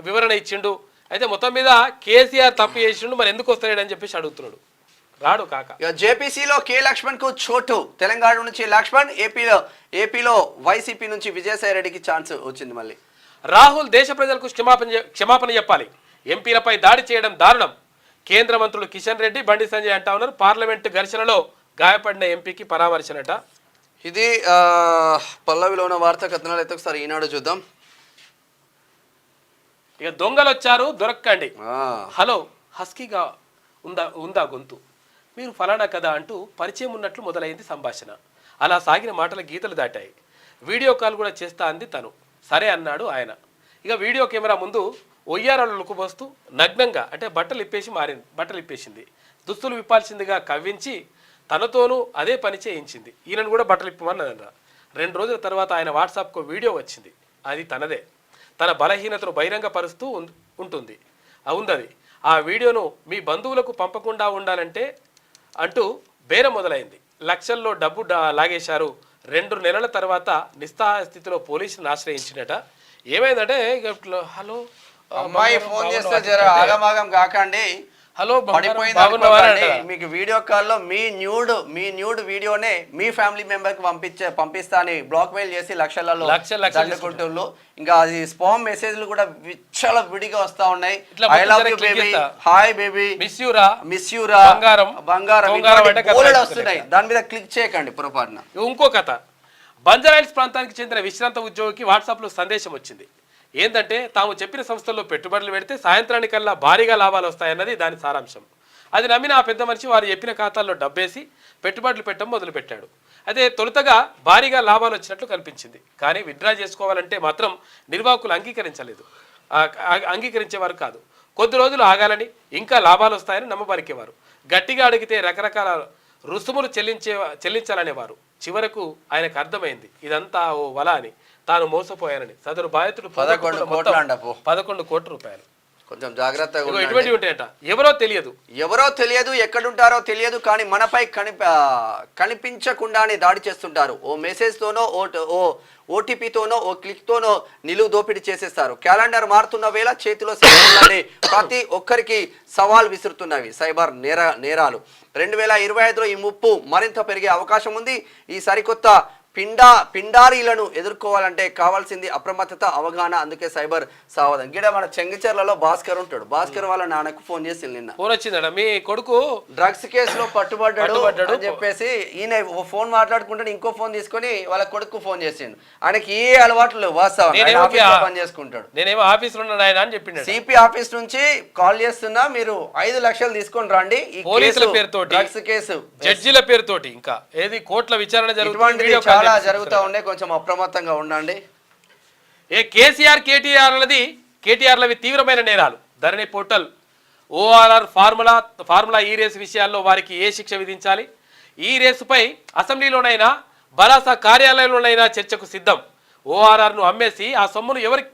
వివరణ ఇచ్చిండు. అయితే మొత్తం మీద కేసీఆర్ తప్పు చేసిండు, మరి ఎందుకు వస్తాడని చెప్పేసి అడుగుతున్నాడు. రాడు కాక.
జేపీసీలో కే లక్ష్మణ్ కు చోటు. తెలంగాణ నుంచి లక్ష్మణ్, ఏపీలో వైసీపీ నుంచి విజయసాయి రెడ్డికి ఛాన్స్ వచ్చింది. మళ్ళీ
రాహుల్ దేశ ప్రజలకు క్షమాపణ చెప్పాలి. ఎంపీలపై దాడి చేయడం దారుణం. కేంద్ర మంత్రులు కిషన్ రెడ్డి, బండి సంజయ్ అంటా ఉన్నారు. పార్లమెంటు ఘర్షణలో గాయపడిన ఎంపీకి పరామర్శనట.
ఇది పల్లవిలో ఉన్న వార్తా కథనాలు అయితే ఒకసారి ఈనాడు చూద్దాం.
ఇక దొంగలు వచ్చారు దొరక్కండి. హలో, హస్కీగా ఉందా గొంతు, మీరు ఫలానా కదా అంటూ పరిచయం ఉన్నట్లు మొదలైంది సంభాషణ. అలా సాగిన మాటల గీతలు దాటాయి. వీడియో కాల్ కూడా చేస్తా అంది తను. సరే అన్నాడు ఆయన. ఇక వీడియో కెమెరా ముందు ఒయ్యారాలు లుక్కుపోస్తూ నగ్నంగా అంటే బట్టలు ఇప్పేసింది. దుస్తులు విప్పాల్సిందిగా కవ్వించి తనతోనూ అదే పని చేయించింది. ఈయనను కూడా బట్టలు ఇప్పమన్నదనరా. 2 రోజుల తర్వాత ఆయన వాట్సాప్కు వీడియో వచ్చింది. అది తనదే. తన బలహీనతను బహిరంగపరుస్తూ ఉంది. ఆ వీడియోను మీ బంధువులకు పంపకుండా ఉండాలంటే అంటూ బేరం మొదలైంది. లక్షల్లో డబ్బు లాగేశారు. 2 నెలల తర్వాత నిస్సహాయ స్థితిలో పోలీసులను ఆశ్రయించినట. ఏమైందంటే హలో
అమ్మాయి ఫోన్ చేస్తే జర ఆగమాగం కాకండి,
హలో
మీకు వీడియో కాల్లో మీ న్యూడ్ వీడియోనే మీ ఫ్యామిలీ మెంబర్ కి పంపిస్తా అని బ్లాక్ మెయిల్ చేసి లక్షలలో దండుకుంటున్నారు. ఇంకా అది స్పామ్ మెసేజ్లు కూడా చాలా విడిగా వస్తా ఉన్నాయి. I love you baby, hi baby, miss యూరా, బంగారం వస్తున్నాయి. దాని మీద క్లిక్ చేయకండి పొరపాటున.
ఇంకో కథ. బంజారాహిల్స్ ప్రాంతానికి చెందిన విశ్రాంత ఉద్యోగికి వాట్సాప్లో సందేశం వచ్చింది. ఏంటంటే తాము చెప్పిన సంస్థల్లో పెట్టుబడులు పెడితే సాయంత్రానికల్లా భారీగా లాభాలు వస్తాయన్నది దాని సారాంశం. అది నమ్మిన ఆ పెద్ద మనిషి వారు చెప్పిన ఖాతాల్లో డబ్బేసి పెట్టుబడులు పెట్టడం మొదలుపెట్టాడు. అయితే తొలుతగా భారీగా లాభాలు వచ్చినట్లు కనిపించింది. కానీ విత్డ్రా చేసుకోవాలంటే మాత్రం నిర్వాహకులు అంగీకరించేవారు కాదు. కొద్ది రోజులు ఆగాలని, ఇంకా లాభాలు వస్తాయని నమ్మబలికేవారు. గట్టిగా అడిగితే రకరకాల రుసుములు చెల్లించాలనేవారు. చివరకు ఆయనకు అర్థమైంది ఇదంతా ఓ వల అని, తాను మోసపోయానని. సదరు బాధితుడు 11 కోట్ల రూపాయలు.
కొంచెం జాగ్రత్తగా
ఇటువంటివి ఉంటాయట. ఎవరో తెలియదు, ఎక్కడుంటారో తెలియదు, కానీ మనపై కనిపించకుండానే దాడి చేస్తుంటారు. ఓ మెసేజ్ తోనో, ఓటీపీతోనో, ఓ క్లిక్ తోనో నిలువు దోపిడీ చేసేస్తారు. క్యాలెండర్ మారుతున్న వేళ చేతిలో ప్రతి ఒక్కరికి సవాల్ విసురుతున్నవి సైబర్ నేరాలు. 2025లో ఈ ముప్పు మరింత పెరిగే అవకాశం ఉంది. ఈ సరికొత్త పిండారీలను ఎదుర్కోవాలంటే కావాల్సింది అప్రమత్తత, అవగాహన. అందుకే సైబర్ సావధానం. గిడ మన చెంగిచెర్లలో భాస్కర్ ఉంటాడు. భాస్కర్ వాళ్ళ నాన్నకు ఫోన్ చేసి నిన్న ఫోన్ వచ్చిందా, మీ కొడుకు
డ్రగ్స్ కేసులో పట్టుబడ్డాడు అని చెప్పేసి ఈయన ఫోన్ మాట్లాడుకుంటే ఇంకో ఫోన్ తీసుకొని వాళ్ళ కొడుకు ఫోన్ చేసిండు. ఆయనకి ఏ అలవాట్లు లేవు, వాస్తవం పని చేసుకుంటాడు.
నేనేమో ఆఫీస్ లో ఉన్నాను ఆయన అని చెప్పిండు.
సిపి ఆఫీస్ నుంచి కాల్ చేస్తున్నా, మీరు 5 లక్షలు తీసుకొని రండి. ఈ
పోలీసుల పేరుతో
డ్రగ్స్ కేసు,
జడ్జిల పేరుతోటి, ఇంకా ఏది కోర్టుల విచారణ జరుగుతుంది,
చాలా జరుగుతూ ఉన్నాయి. కొంచెం అప్రమత్తంగా ఉండండి.
కేటీఆర్లవి తీవ్రమైన నేరాలు. ధరణి portal ORR formula E race విషయాల్లో వారికి ఏ శిక్ష విధించాలి? ఈ రేసుపై అసెంబ్లీలోనైనా బలాసా కార్యాలయంలోనైనా చర్చకు సిద్ధం. ఓఆర్ఆర్ను అమ్మేసి ఆ సొమ్మును ఎవరికి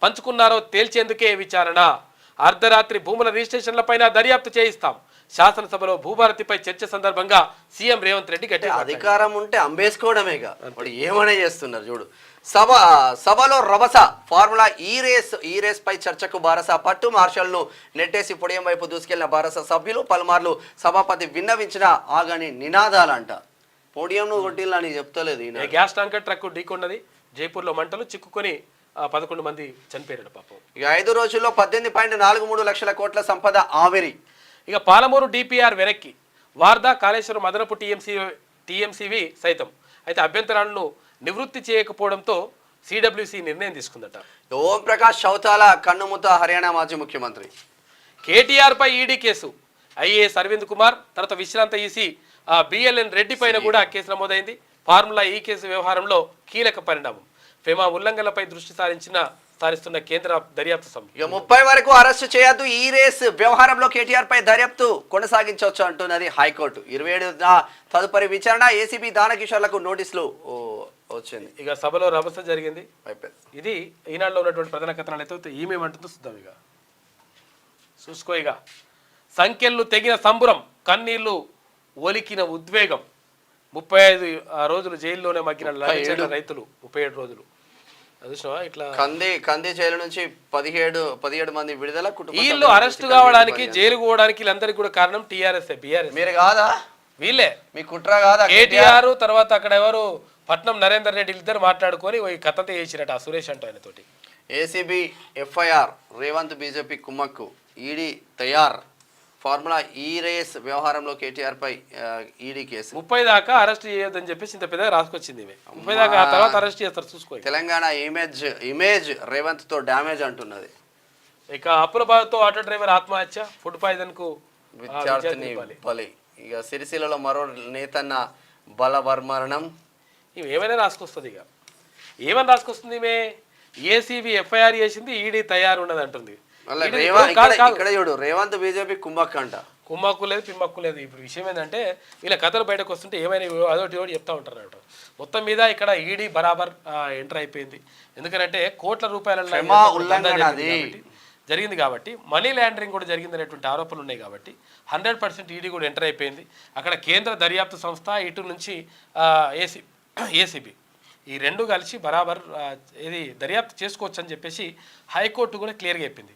పంచుకున్నారో తేల్చేందుకే విచారణ. అర్ధరాత్రి భూముల రిజిస్ట్రేషన్లపైన దర్యాప్తు చేయిస్తాం. శాసనసభలో భూభారతిపై చర్చ సందర్భంగా సీఎం రేవంత్ రెడ్డి గట్టి
అధికారం ఉంటే అంబేసుకోవడమేగా, ఇప్పుడు ఏమనే చేస్తున్నారు చూడు. సభలో రభస ఫార్ములా ఈ రేస్ పై చర్చకు బారస పట్టు. మార్షల్ను నెట్టేసి పొడియం వైపు దూసుకెళ్లిన బారస సభ్యులు పలుమార్లు సభాపతి విన్నవించిన ఆగని నినాదాలంట. పోడియంను కొట్టిల్లని చెప్తలేదు ఈయన.
గ్యాస్ ట్యాంకర్ ట్రక్ ఢీకొన్నది. జైపూర్లో మంటలు చిక్కుకొని 11 మంది చనిపోయారు పాపం.
ఇక 5 రోజుల్లో 18.43 లక్షల కోట్ల సంపద ఆవిరి.
ఇక పాలమూరు డిపిఆర్ వెనక్కి. వార్దా కాళేశ్వరం అదనపు టీఎంసీవి సైతం. అయితే అభ్యంతరాలను నివృత్తి చేయకపోవడంతో సిడబ్ల్యూసి నిర్ణయం తీసుకుందట.
ఓం ప్రకాష్ చౌతాల కన్నుముత హర్యానా మాజీ ముఖ్యమంత్రి.
కేటీఆర్ పై ED case. IAS Arvind Kumar తర్వాత విశ్రాంత ఈసీ బిఎల్ఎన్ రెడ్డి పైన కూడా కేసు నమోదైంది. ఫార్ములా ఈ కేసు వ్యవహారంలో కీలక పరిణామం. ఫెమా ఉల్లంఘనలపై దృష్టి సారిస్తున్న కేంద్ర దర్యాప్తు సంస్థ.
ఇక 30 వరకు అరెస్టు చేయొద్దు. ఈ రేస్ వ్యవహారంలో కేటీఆర్ పై దర్యాప్తు కొనసాగించవచ్చు అంటున్నది హైకోర్టు. 27 తదుపరి విచారణ. ఏసీబీ దానకిషోర్లకు నోటీసులు వచ్చింది.
ఇక సభలో రభస జరిగింది.
అయిపోయింది.
ఇది ఈనాడులో ఉన్నటువంటి ప్రధాన కథనాలు అయితే ఈమెమంటుందో చూద్దాం. ఇక చూసుకో. ఇక సంఖ్యలు తెగిన సంబురం, కన్నీళ్లు ఒలికిన ఉద్వేగం. 35 రోజులు జైల్లోనే మగ్గిన రైతులు. 37 రోజులు చూసినావా? ఇట్లా
కంది జైలు నుంచి 17 మంది విడుదల.
వీళ్ళు అరెస్ట్ కావడానికి జైలు పోవడానికి వీళ్ళందరికీ కూడా కారణం టీఆర్ఎస్ బీఆర్ఎస్.
మీరు కాదా?
వీళ్ళే.
మీ కుట్ర కాదా?
కేటీఆర్ తర్వాత అక్కడ ఎవరు పట్నం నరేందర్ రెడ్డి ఇద్దరు మాట్లాడుకొని ఈ కథంతా చేసినట్టు ఆ సురేష్ అంటూ ఆయనతోటి.
ఏసీబీ ఎఫ్ఐఆర్ రేవంత్ బీజేపీ కుమ్మక్కు. ఈడీ తయార్. ఫార్ములా ఈ రేస్ వ్యవహారంలో కేటీఆర్ పై ఈడీ కేసు.
30 దాకా అరెస్ట్ చేయొద్దని చెప్పేసి ఇంత పెద్దగా రాసుకొచ్చింది. 30 దాకా ఆ తర్వాత అరెస్ట్ చేస్తారు చూసుకో.
తెలంగాణ ఇమేజ్ రేవంత్ తో డ్యామేజ్ అంటున్నది.
ఇక అప్పుల బాధతో ఆటో డ్రైవర్ ఆత్మహత్య. ఫుడ్ పాయిజన్ కు
విద్యార్థిని బలి. ఇక సిరిసిల్లలో మరో నేతన్న బలవర్మరణం.
ఏమైనా రాసుకొస్తుంది. ఇక ఏమని రాసుకొస్తుంది? ఈమె ఏసీబీ ఎఫ్ఐఆర్ చేసింది, ఈడీ తయారు ఉన్నది అంటుంది.
ఇక్కడ చూడు, రేవంత్ బీజేపీ కుమ్మక్కు అంట.
కుమ్మక్కు లేదు, పిమ్మక్కు లేదు. ఇప్పుడు విషయం ఏంటంటే వీళ్ళ కథలు బయటకు వస్తుంటే ఏమైనా అదొకటి చెప్తా ఉంటారు అన్నమాట. మొత్తం మీద ఇక్కడ ఈడీ బరాబర్ ఎంటర్ అయిపోయింది. ఎందుకంటే కోట్ల రూపాయల జరిగింది కాబట్టి, మనీ లాండరింగ్ కూడా జరిగింది అనేటువంటి ఆరోపణలు ఉన్నాయి కాబట్టి 100% ఈడీ కూడా ఎంటర్ అయిపోయింది. అక్కడ కేంద్ర దర్యాప్తు సంస్థ, ఇటు నుంచి ఏసీబీ, ఈ రెండు కలిసి బరాబర్ ఇది దర్యాప్తు చేసుకోవచ్చు అని చెప్పేసి హైకోర్టు కూడా క్లియర్గా చెప్పింది.